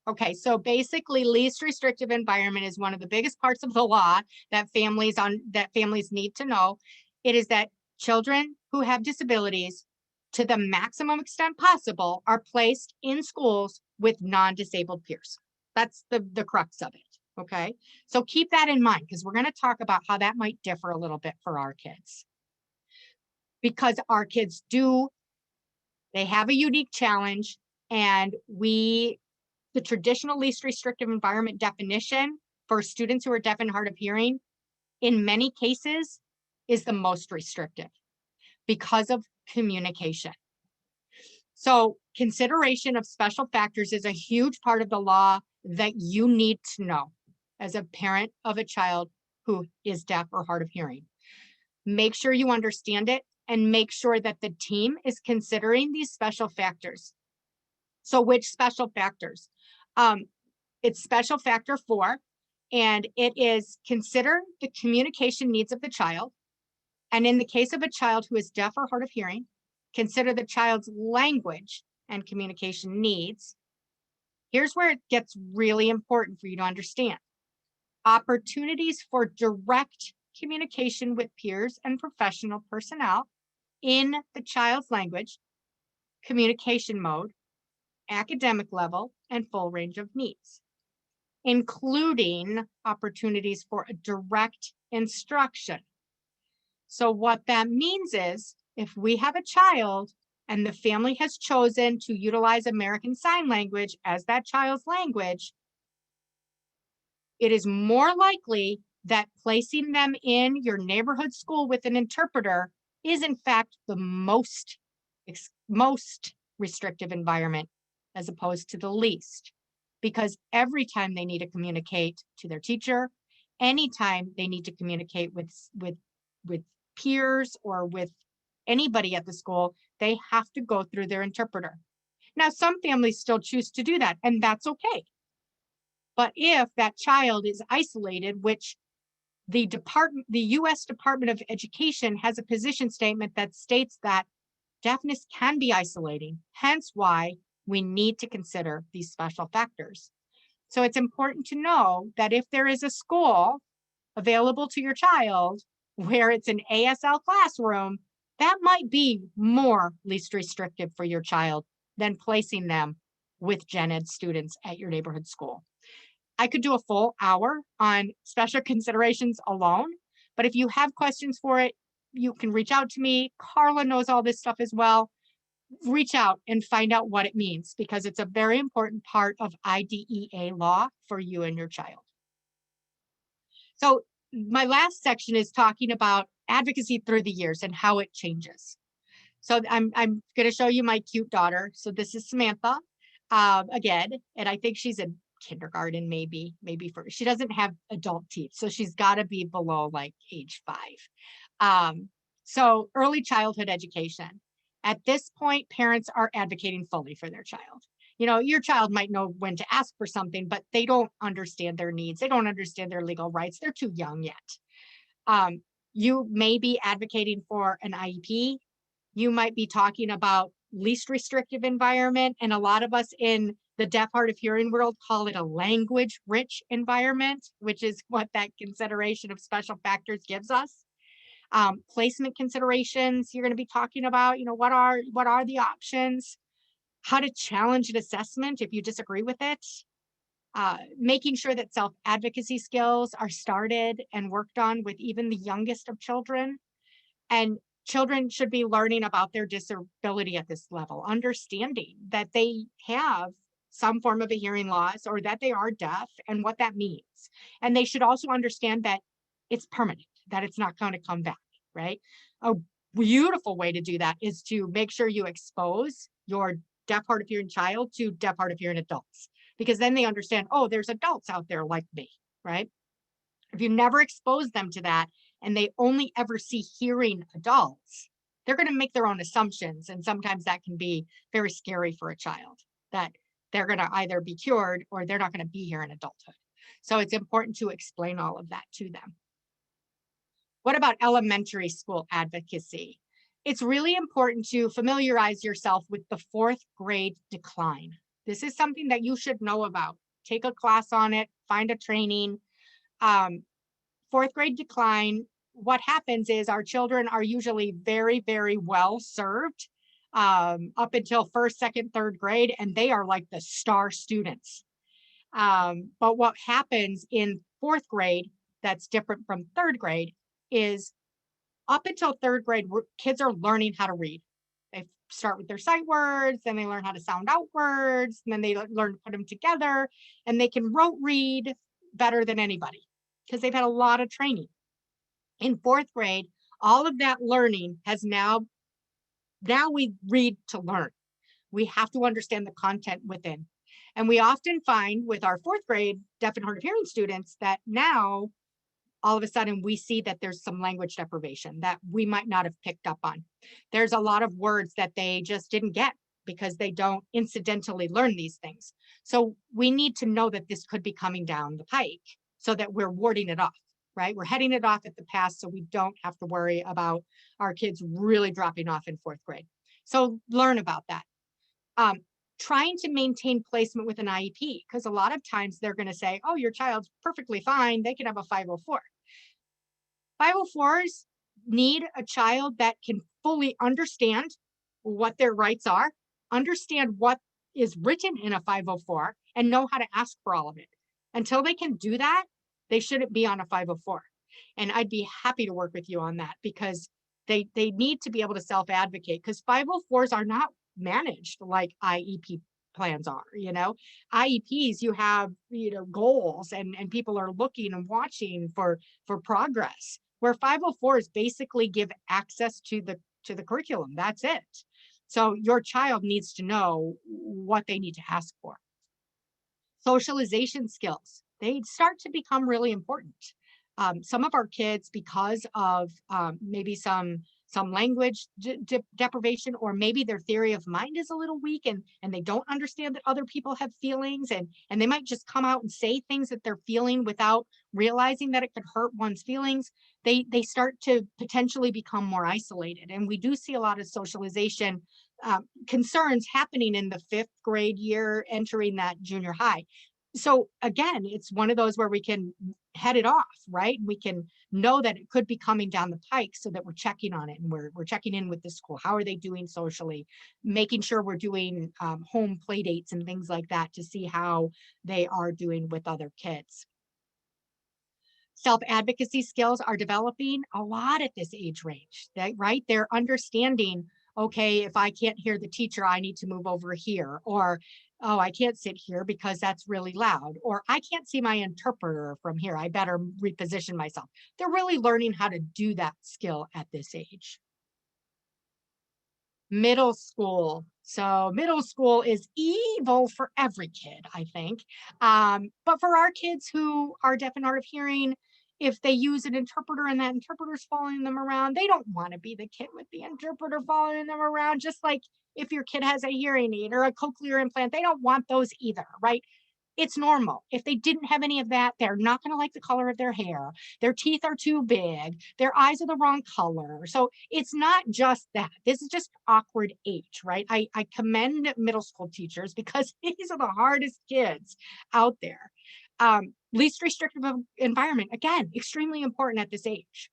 Okay, so basically least restrictive environment is one of the biggest parts of the law that families need to know. It is that children who have disabilities, to the maximum extent possible, are placed in schools with non-disabled peers. That's the crux of it, okay? So keep that in mind because we're going to talk about how that might differ a little bit for our kids. Because our kids they have a unique challenge, and the traditional least restrictive environment definition for students who are deaf and hard of hearing, in many cases, is the most restrictive because of communication. So consideration of special factors is a huge part of the law that you need to know as a parent of a child who is deaf or hard of hearing. Make sure you understand it and make sure that the team is considering these special factors. So which special factors? It's special factor 4, and it is consider the communication needs of the child. And in the case of a child who is deaf or hard of hearing, consider the child's language and communication needs. Here's where it gets really important for you to understand. Opportunities for direct communication with peers and professional personnel in the child's language, communication mode, academic level, and full range of needs, including opportunities for a direct instruction. So what that means is if we have a child and the family has chosen to utilize American Sign Language as that child's language, it is more likely that placing them in your neighborhood school with an interpreter is in fact the most restrictive environment as opposed to the least. Because every time they need to communicate to their teacher, anytime they need to communicate with peers or with anybody at the school, they have to go through their interpreter. Now, some families still choose to do that, and that's okay. But if that child is isolated, which The U.S. Department of Education has a position statement that states that deafness can be isolating, hence why we need to consider these special factors. So it's important to know that if there is a school available to your child where it's an ASL classroom, that might be more least restrictive for your child than placing them with gen ed students at your neighborhood school. I could do a full hour on special considerations alone, but if you have questions for it, you can reach out to me. Carla knows all this stuff as well. Reach out and find out what it means, because it's a very important part of IDEA law for you and your child. So my last section is talking about advocacy through the years and how it changes. So I'm going to show you my cute daughter. So this is Samantha again, and I think she's in kindergarten, maybe she doesn't have adult teeth, so she's got to be below like age 5. So early childhood education. At this point, parents are advocating fully for their child. You know, your child might know when to ask for something, but they don't understand their needs. They don't understand their legal rights. They're too young yet. You may be advocating for an IEP. You might be talking about least restrictive environment. And a lot of us in the deaf, hard of hearing world call it a language rich environment, which is what that consideration of special factors gives us. Placement considerations, you're going to be talking about, you know, what are the options, how to challenge an assessment if you disagree with it, making sure that self-advocacy skills are started and worked on with even the youngest of children. And children should be learning about their disability at this level, understanding that they have some form of a hearing loss or that they are deaf and what that means. And they should also understand that it's permanent, that it's not going to come back, right? A beautiful way to do that is to make sure you expose your deaf, hard of hearing child to deaf, hard of hearing adults, because then they understand, oh, there's adults out there like me, right? If you never expose them to that and they only ever see hearing adults, they're going to make their own assumptions. And sometimes that can be very scary for a child, that they're going to either be cured or they're not going to be here in adulthood. So it's important to explain all of that to them. What about elementary school advocacy? It's really important to familiarize yourself with the 4th grade decline. This is something that you should know about. Take a class on it, find a training. 4th grade decline, what happens is our children are usually very, very well served up until 1st, 2nd, 3rd grade, and they are like the star students. But what happens in 4th grade that's different from 3rd grade is up until 3rd grade, kids are learning how to read. They start with their sight words, then they learn how to sound out words, and then they learn to put them together, and they can rote read better than anybody because they've had a lot of training. In 4th grade, all of that learning has now we read to learn. We have to understand the content within. And we often find with our 4th grade deaf and hard of hearing students that now all of a sudden we see that there's some language deprivation that we might not have picked up on. There's a lot of words that they just didn't get because they don't incidentally learn these things. So we need to know that this could be coming down the pike so that we're warding it off, right? We're heading it off at the pass so we don't have to worry about our kids really dropping off in 4th grade. So learn about that. Trying to maintain placement with an IEP, because a lot of times they're going to say, oh, your child's perfectly fine, they can have a 504. 504s need a child that can fully understand what their rights are, understand what is written in a 504, and know how to ask for all of it. Until they can do that, they shouldn't be on a 504. And I'd be happy to work with you on that, because they need to be able to self-advocate, because 504s are not managed like IEP plans are. You know, IEPs, you have, you know, goals and people are looking and watching for progress, where 504s basically give access to the curriculum. That's it. So your child needs to know what they need to ask for. Socialization skills, they start to become really important. Some of our kids, because of maybe some language deprivation, or maybe their theory of mind is a little weak, and they don't understand that other people have feelings, and they might just come out and say things that they're feeling without realizing that it could hurt one's feelings. They start to potentially become more isolated, and we do see a lot of socialization concerns happening in the 5th grade year, entering that junior high. So again, it's one of those where we can head it off, right? We can know that it could be coming down the pike, so that we're checking on it, and we're checking in with the school. How are they doing socially? Making sure we're doing home play dates and things like that to see how they are doing with other kids. Self-advocacy skills are developing a lot at this age range, right? They're understanding, okay, if I can't hear the teacher, I need to move over here, or, oh, I can't sit here because that's really loud, or I can't see my interpreter from here, I better reposition myself. They're really learning how to do that skill at this age. Middle school. So middle school is evil for every kid, I think. But for our kids who are deaf and hard of hearing, if they use an interpreter and that interpreter's following them around, they don't want to be the kid with the interpreter following them around. Just like if your kid has a hearing aid or a cochlear implant, they don't want those either, right? It's normal. If they didn't have any of that, they're not going to like the color of their hair. Their teeth are too big. Their eyes are the wrong color. So it's not just that. This is just awkward age, right? I commend middle school teachers, because these are the hardest kids out there. Least restrictive environment, again, extremely important at this age.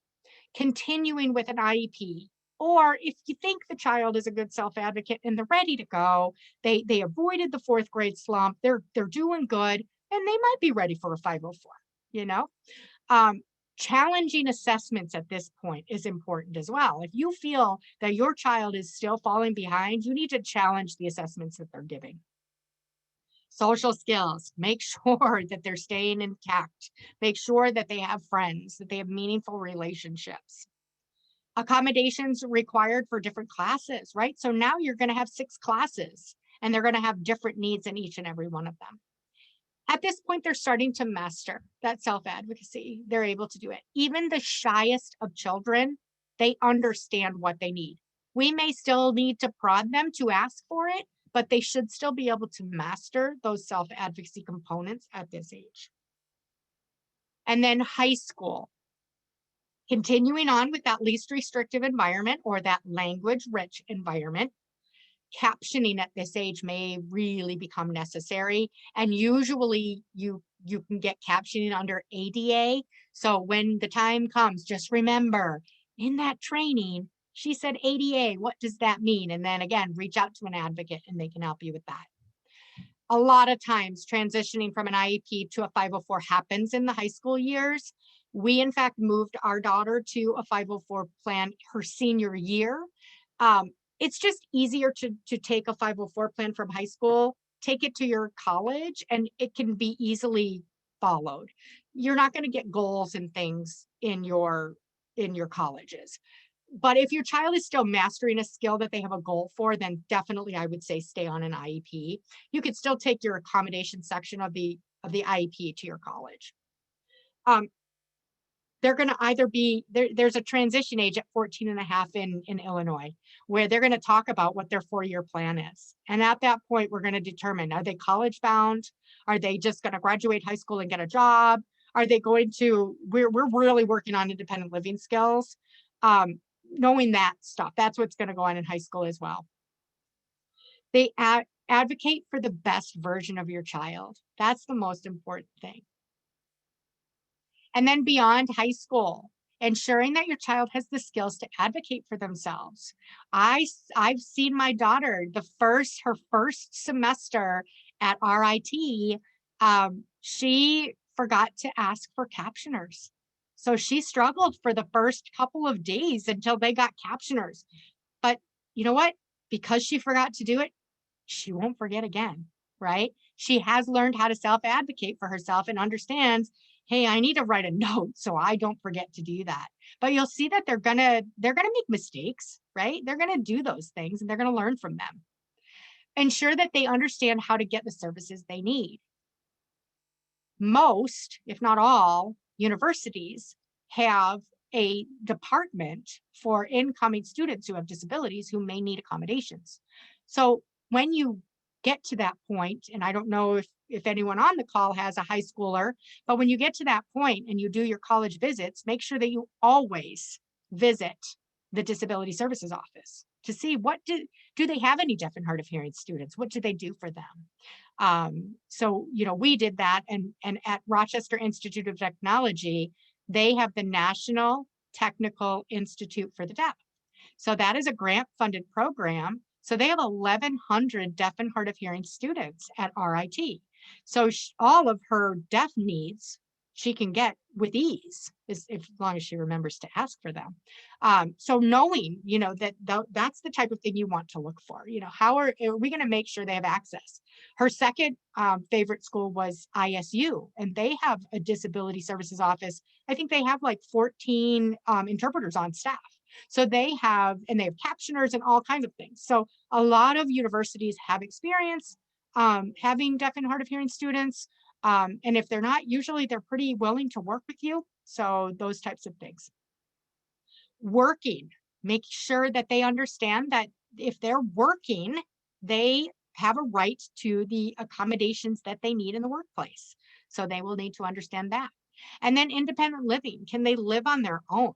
Continuing with an IEP, or if you think the child is a good self-advocate and they're ready to go, they avoided the 4th grade slump, they're doing good, and they might be ready for a 504, you know? Challenging assessments at this point is important as well. If you feel that your child is still falling behind, you need to challenge the assessments that they're giving. Social skills, make sure that they're staying intact, make sure that they have friends, that they have meaningful relationships. Accommodations required for different classes, right? So now you're going to have 6 classes, and they're going to have different needs in each and every one of them. At this point, they're starting to master that self-advocacy. They're able to do it. Even the shyest of children, they understand what they need. We may still need to prod them to ask for it, but they should still be able to master those self-advocacy components at this age. And then high school. Continuing on with that least restrictive environment, or that language-rich environment, captioning at this age may really become necessary. And usually you can get captioning under ADA. So when the time comes, just remember, in that training, she said ADA, what does that mean? And then again, reach out to an advocate and they can help you with that. A lot of times transitioning from an IEP to a 504 happens in the high school years. We, in fact, moved our daughter to a 504 plan her senior year. It's just easier to take a 504 plan from high school, take it to your college, and it can be easily followed. You're not going to get goals and things in your colleges. But if your child is still mastering a skill that they have a goal for, then definitely I would say stay on an IEP. You could still take your accommodation section of the IEP to your college. They're going to either be, there's a transition age at 14 and a half in Illinois, where they're going to talk about what their 4-year plan is. And at that point, we're going to determine, are they college bound? Are they just going to graduate high school and get a job? Are they going to, we're really working on independent living skills. Knowing that stuff, that's what's going to go on in high school as well. They advocate for the best version of your child. That's the most important thing. And then beyond high school, ensuring that your child has the skills to advocate for themselves. I've seen my daughter, her first semester at RIT, she forgot to ask for captioners. So she struggled for the first couple of days until they got captioners. But you know what? Because she forgot to do it, she won't forget again, right? She has learned how to self-advocate for herself and understands, hey, I need to write a note so I don't forget to do that. But you'll see that they're gonna make mistakes, right? They're gonna do those things and they're gonna learn from them. Ensure that they understand how to get the services they need. Most, if not all, universities have a department for incoming students who have disabilities who may need accommodations. So when you get to that point, and I don't know if anyone on the call has a high schooler, but when you get to that point and you do your college visits, make sure that you always visit the Disability Services Office to see what do they have any deaf and hard of hearing students? What do they do for them? So, you know, we did that, and at Rochester Institute of Technology, they have the National Technical Institute for the Deaf. So that is a grant funded program. So they have 1,100 deaf and hard of hearing students at RIT. So all of her deaf needs she can get with ease, as long as she remembers to ask for them. So knowing, you know, that's the type of thing you want to look for. You know, how are we going to make sure they have access? Her second favorite school was ISU, and they have a disability services office. I think they have like 14 interpreters on staff. So they have captioners and all kinds of things. So a lot of universities have experience having deaf and hard of hearing students. And if they're not, usually they're pretty willing to work with you. So those types of things. Working, make sure that they understand that if they're working, they have a right to the accommodations that they need in the workplace. So they will need to understand that. And then independent living, can they live on their own?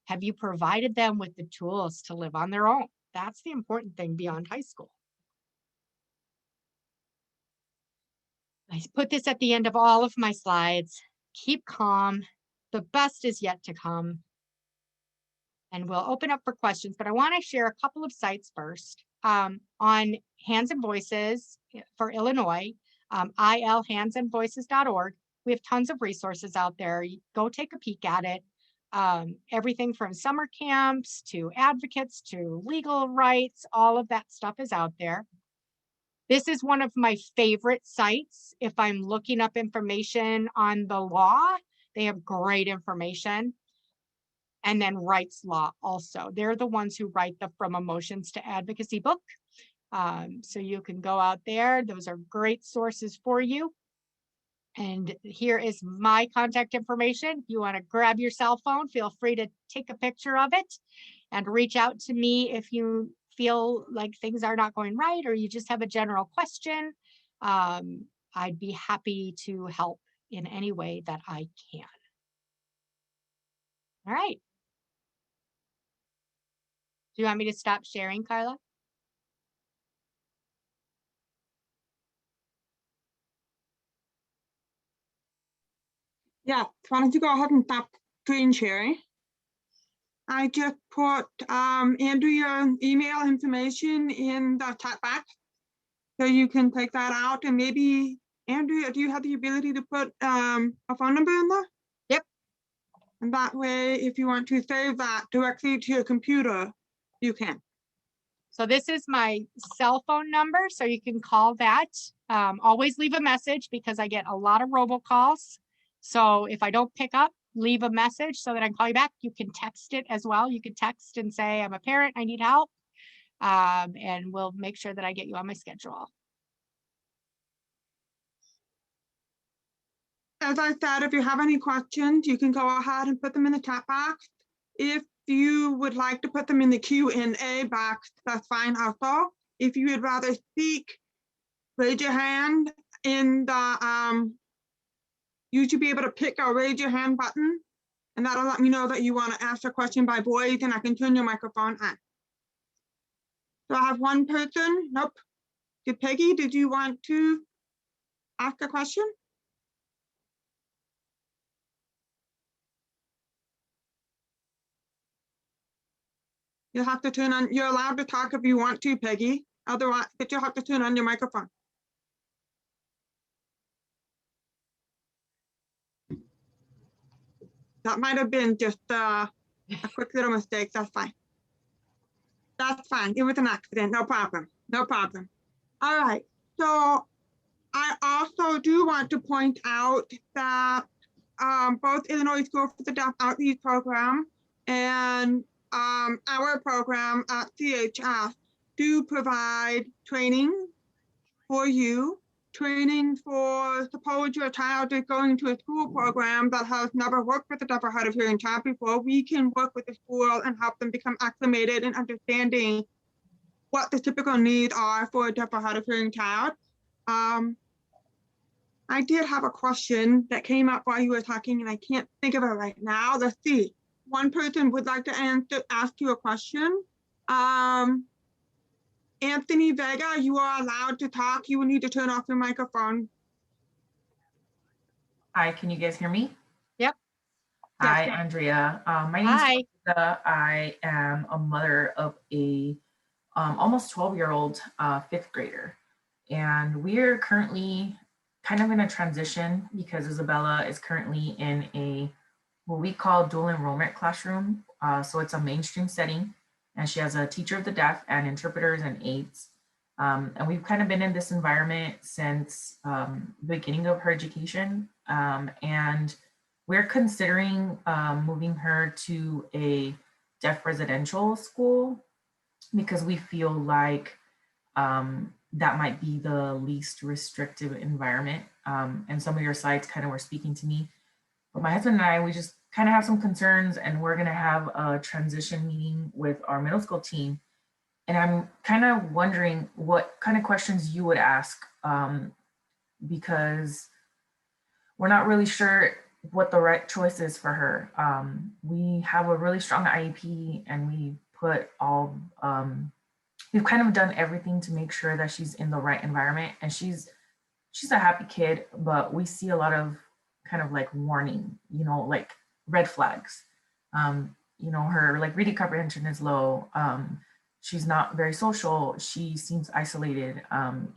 Have you provided them with the tools to live on their own? That's the important thing beyond high school. I put this at the end of all of my slides. Keep calm. The best is yet to come. And we'll open up for questions, but I want to share a couple of sites first. On Hands and Voices for Illinois, ilhandsandvoices.org. We have tons of resources out there. Go take a peek at it. Everything from summer camps to advocates to legal rights, all of that stuff is out there. This is one of my favorite sites. If I'm looking up information on the law, they have great information. And then Rights Law also. They're the ones who write the From Emotions to Advocacy book. So you can go out there. Those are great sources for you. And here is my contact information. If you want to grab your cell phone, feel free to take a picture of it and reach out to me if you feel like things are not going right or you just have a general question. I'd be happy to help in any way that I can. All right. Do you want me to stop sharing, Carla? Yeah, why don't you go ahead and stop screen sharing? I just put Andrea email information in the chat box, so you can take that out. And maybe, Andrea, do you have the ability to put a phone number in there? Yep. And that way, if you want to save that directly to your computer, you can. So this is my cell phone number, so you can call that. Always leave a message because I get a lot of robocalls. So if I don't pick up, leave a message so that I can call you back. You can text it as well. You can text and say, I'm a parent, I need help. And we'll make sure that I get you on my schedule. As I said, if you have any questions, you can go ahead and put them in the chat box. If you would like to put them in the Q&A box, that's fine also. If you would rather speak, raise your hand in the, you should be able to pick a raise your hand button, and that'll let me know that you want to ask a question by voice, and I can turn your microphone on. So I have one person. Nope. Peggy, did you want to ask a question? You'll have to turn on, you're allowed to talk if you want to, Peggy. Otherwise, but you'll have to turn on your microphone. That might have been just a quick little mistake. That's fine. That's fine. It was an accident. No problem. No problem. All right. So I also do want to point out that both Illinois School for the Deaf Outreach Program and our program at CHS do provide training for you training for, suppose your child is going to a school program that has never worked with a deaf or hard of hearing child before, we can work with the school and help them become acclimated and understanding what the typical needs are for a deaf or hard of hearing child. I did have a question that came up while you were talking, and I can't think of it right now. Let's see. One person would like to ask you a question. Anthony Vega, you are allowed to talk. You will need to turn off your microphone. Hi, can you guys hear me? Yep. Hi, Yes. Andrea. My name is Lisa. I am a mother of a almost 12-year-old fifth grader. And we're currently kind of in a transition because Isabella is currently in a what we call dual enrollment classroom. So it's a mainstream setting, and she has a teacher of the deaf and interpreters and aides. And we've kind of been in this environment since the beginning of her education. And we're considering moving her to a deaf residential school because we feel like that might be the least restrictive environment. And some of your slides kind of were speaking to me. But my husband and I, we just kind of have some concerns, and we're going to have a transition meeting with our middle school team. And I'm kind of wondering what kind of questions you would ask, because we're not really sure what the right choice is for her. We have a really strong IEP, and we put all, we've kind of done everything to make sure that she's in the right environment, and she's a happy kid, but we see a lot of kind of like warning, like red flags. Her like reading comprehension is low. She's not very social. She seems isolated.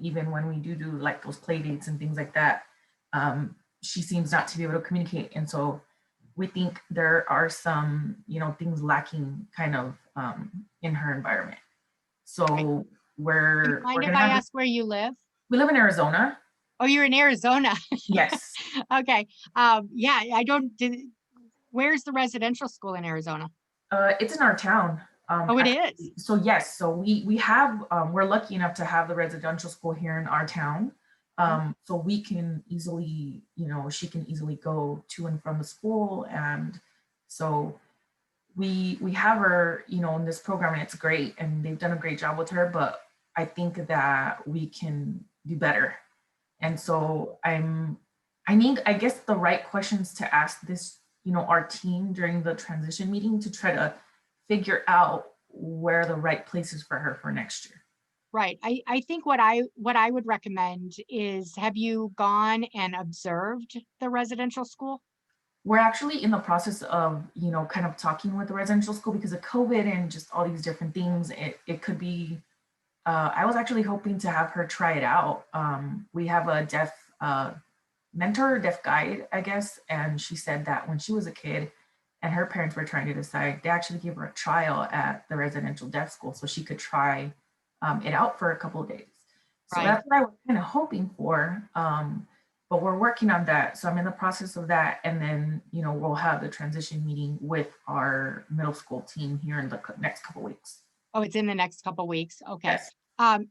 Even when we do like those play dates and things like that, she seems not to be able to communicate. And so we think there are some, things lacking kind of in her environment. So we're Mind if I ask where you live? We live in Arizona. Oh, you're in Arizona. Yes. Okay. Yeah, where's the residential school in Arizona? It's in our town. Oh, it is. So yes, so we have, we're lucky enough to have the residential school here in our town. So we can easily, she can easily go to and from the school. And so we have her, in this program, and it's great, and they've done a great job with her, but I think that we can do better. And so I need, I guess, the right questions to ask this, our team during the transition meeting to try to figure out where the right place is for her for next year. Right. I think what I would recommend is, have you gone and observed the residential school? We're actually in the process of, kind of talking with the residential school because of COVID and just all these different things. It could be, I was actually hoping to have her try it out. We have a deaf mentor, deaf guide, I guess. And she said that when she was a kid and her parents were trying to decide, they actually gave her a trial at the residential deaf school so she could try it out for a couple of days. So that's what I was kind of hoping for. But we're working on that. So I'm in the process of that. And then, we'll have the transition meeting with our middle school team here in the next couple of weeks. Oh, it's in the next couple of weeks. Okay. Yes.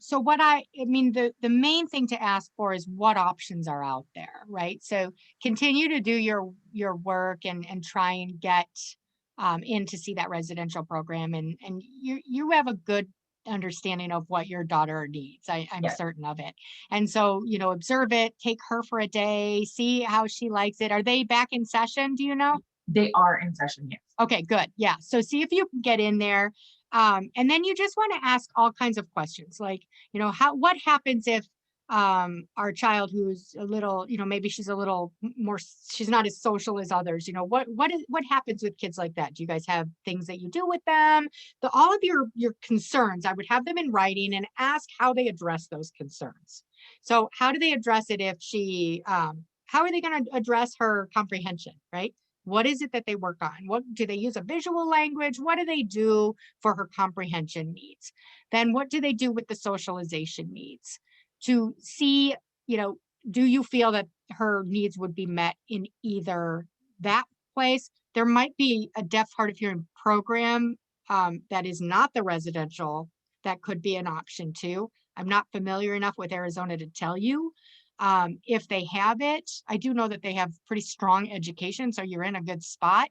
So what the main thing to ask for is what options are out there, right? So continue to do your work and try and get in to see that residential program, and you have a good understanding of what your daughter needs. I'm Yes. certain of it. And so, observe it, take her for a day, see how she likes it. Are they back in session? Do you know? They are in session, yes. Okay, good. Yeah. So see if you can get in there. And then you just want to ask all kinds of questions like, what happens if our child who's a little, maybe she's a little more, she's not as social as others, what happens with kids like that? Do you guys have things that you do with them? All of your concerns, I would have them in writing and ask how they address those concerns. So how do they address it if how are they going to address her comprehension, right? What is it that they work on? What do they use a visual language? What do they do for her comprehension needs? Then what do they do with the socialization needs? To see, do you feel that her needs would be met in either that place? There might be a deaf hard of hearing program that is not the residential that could be an option too. I'm not familiar enough with Arizona to tell you. If they have it, I do know that they have pretty strong education, so you're in a good spot.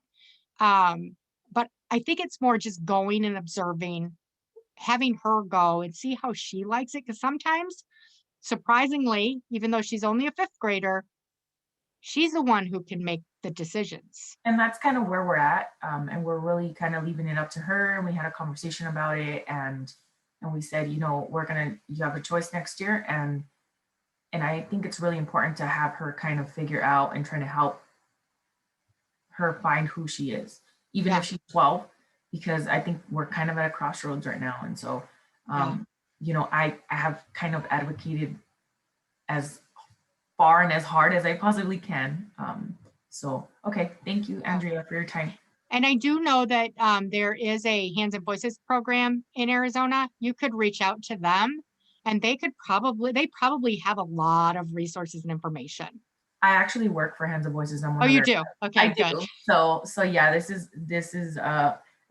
But I think it's more just going and observing, having her go and see how she likes it. Because sometimes, surprisingly, even though she's only a fifth grader, she's the one who can make the decisions. And that's kind of where we're at. And we're really kind of leaving it up to her. And we had a conversation about it. And we said, you know, you have a choice next year. And I think it's really important to have her kind of figure out and try to help her find who she is, even if she's 12, because I think we're kind of at a crossroads right now. And so, you know, I have kind of advocated as far and as hard as I possibly can. So, okay, thank you, Andrea, for your time. And I do know that there is a Hands and Voices program in Arizona. You could reach out to them, and they probably have a lot of resources and information. I actually work for Hands and Voices. Oh, you do? Okay, I good. do. So yeah, this is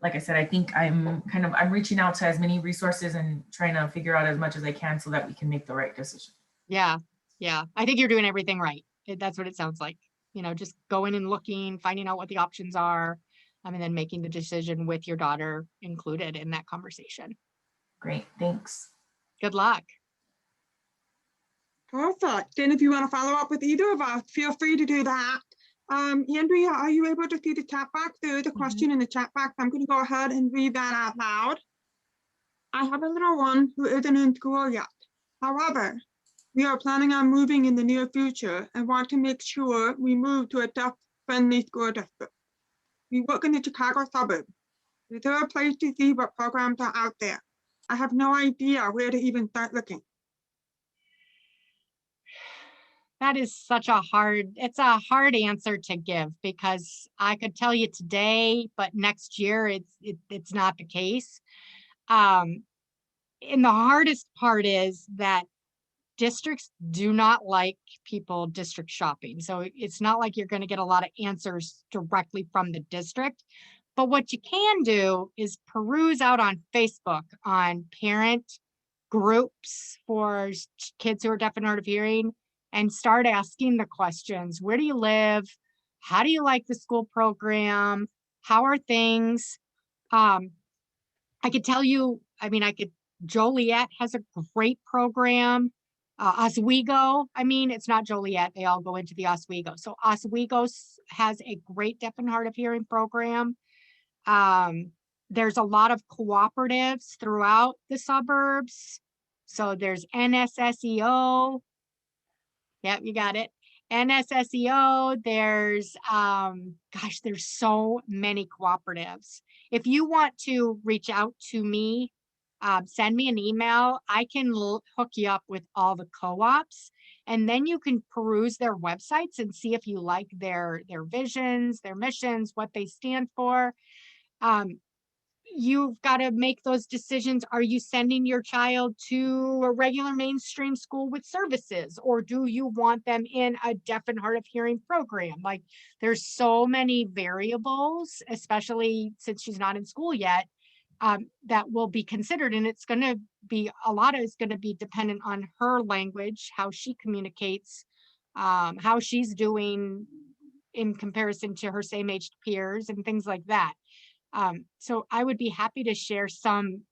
like I said, I think I'm reaching out to as many resources and trying to figure out as much as I can so that we can make the right decision. Yeah. I think you're doing everything right. That's what it sounds like. You know, just going and looking, finding out what the options are, and then making the decision with your daughter included in that conversation. Great, thanks. Good luck. Perfect. And if you want to follow up with either of us, feel free to do that. Andrea, are you able to see the chat box? There is a question in the chat box. I'm going to go ahead and read that out loud. I have a little one who isn't in school yet. However, we are planning on moving in the near future and want to make sure we move to a deaf-friendly school district. We work in the Chicago suburb. Is there a place to see what programs are out there? I have no idea where to even start looking. That is it's a hard answer to give, because I could tell you today, but next year it's not the case. And the hardest part is that districts do not like people district shopping. So it's not like you're going to get a lot of answers directly from the district. But what you can do is peruse out on Facebook on parent groups for kids who are deaf and hard of hearing, and start asking the questions. Where do you live? How do you like the school program? How are things? I could tell you, Joliet has a great program. Oswego, it's not Joliet, they all go into the Oswego. So Oswego has a great deaf and hard of hearing program. There's a lot of cooperatives throughout the suburbs. So there's NSSEO. Yep, you got it. NSSEO, there's so many cooperatives. If you want to reach out to me, send me an email. I can hook you up with all the co-ops, and then you can peruse their websites and see if you like their visions, their missions, what they stand for. You've got to make those decisions. Are you sending your child to a regular mainstream school with services, or do you want them in a deaf and hard of hearing program? Like, there's so many variables, especially since she's not in school yet, that will be considered. And it's going to be, a lot of it's going to be dependent on her language, how she communicates, how she's doing in comparison to her same aged peers and things like that. So I would be happy to share some,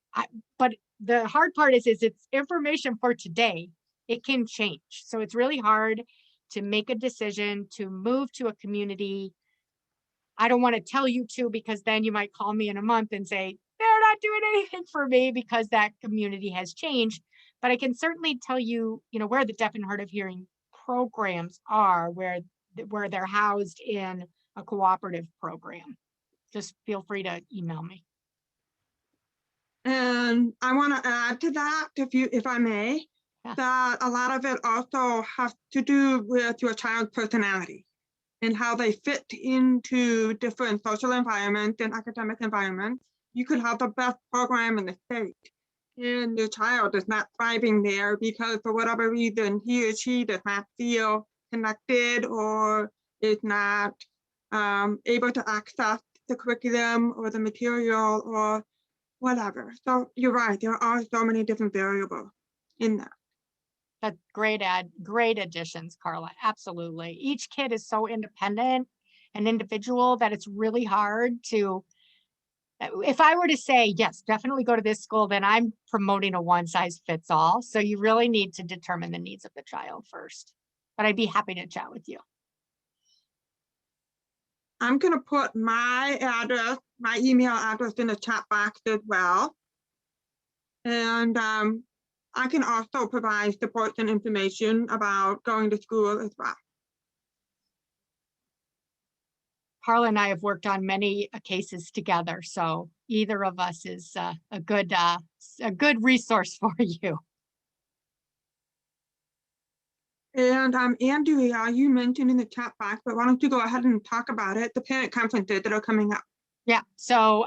but the hard part is it's information for today. It can change. So it's really hard to make a decision to move to a community. I don't want to tell you to, because then you might call me in a month and say, they're not doing anything for me because that community has changed. But I can certainly tell you, where the deaf and hard of hearing programs are, where they're housed in a cooperative program. Just feel free to email me. And I want to add to that, if I may, that a lot of it also has to do with your child's personality and how they fit into different social environments and academic environments. You could have the best program in the state, and your child is not thriving there because for whatever reason, he or she does not feel connected or is not able to access the curriculum or the material or whatever. So you're right, there are so many different variables in that. That's great additions, Carla. Absolutely. Each kid is so independent and individual that it's really hard to, if I were to say, yes, definitely go to this school, then I'm promoting a one size fits all. So you really need to determine the needs of the child first. But I'd be happy to chat with you. I'm going to put my address, my email address in the chat box as well. And I can also provide support and information about going to school as well. Carla and I have worked on many cases together, so either of us is a good resource for you. And Andrea, you mentioned in the chat box, but why don't you go ahead and talk about it, the parent conferences that are coming up. Yeah, so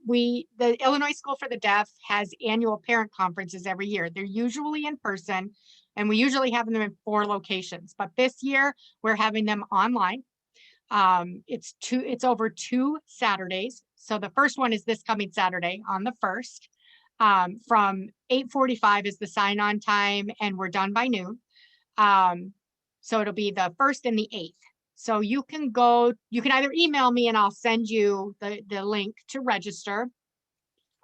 the Illinois School for the Deaf has annual parent conferences every year. They're usually in person, and we usually have them in 4 locations. But this year, we're having them online. It's over 2 Saturdays. So the first one is this coming Saturday on the 1st. From 8:45 is the sign-on time, and we're done by noon. So it'll be the 1st and the 8th. So you can either email me and I'll send you the link to register,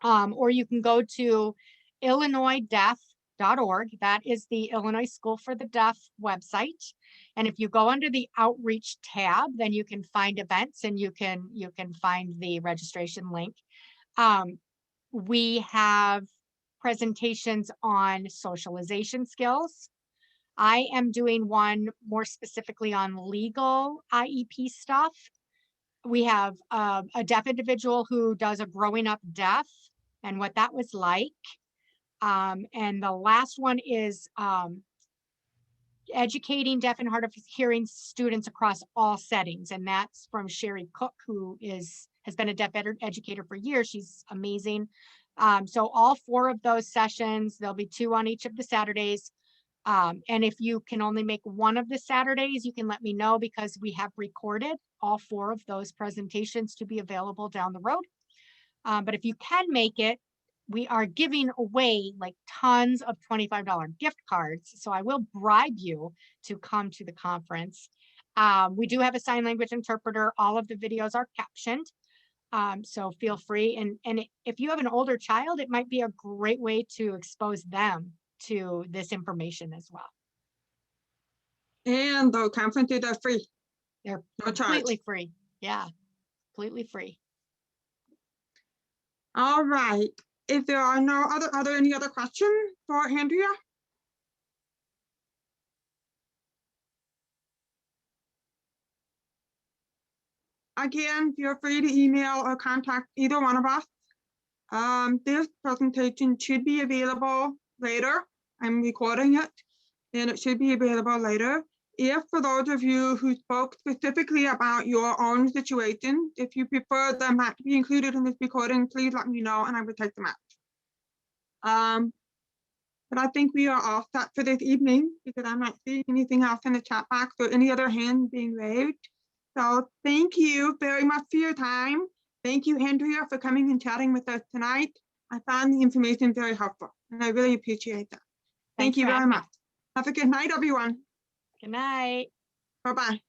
or you can go to illinoisdeaf.org. That is the Illinois School for the Deaf website. And if you go under the outreach tab, then you can find events and you can find the registration link. We have presentations on socialization skills. I am doing one more specifically on legal IEP stuff. We have a deaf individual who does a growing up deaf and what that was like. And the last one is educating deaf and hard of hearing students across all settings. And that's from Sherry Cook, who has been a deaf educator for years. She's amazing. So all 4 of those sessions, there'll be 2 on each of the Saturdays. And if you can only make one of the Saturdays, you can let me know, because we have recorded all 4 of those presentations to be available down the road. But if you can make it, we are giving away like tons of $25 gift cards. So I will bribe you to come to the conference. We do have a sign language interpreter. All of the videos are captioned. So feel free. And if you have an older child, it might be a great way to expose them to this information as well. And the conferences are free. They're No completely charge. free. Yeah, completely free. All right. If there are no are there any other questions for Andrea? Again, feel free to email or contact either one of us. This presentation should be available later. I'm recording it, and it should be available later. If for those of you who spoke specifically about your own situation, if you prefer them not to be included in this recording, please let me know and I will take them out. But I think we are all set for this evening, because I'm not seeing anything else in the chat box or any other hands being raised. So thank you very much for your time. Thank you, Andrea, for coming and chatting with us tonight. I found the information very helpful, and I really appreciate that. Thank you very much. Have a good night, everyone. Good night. Bye-bye.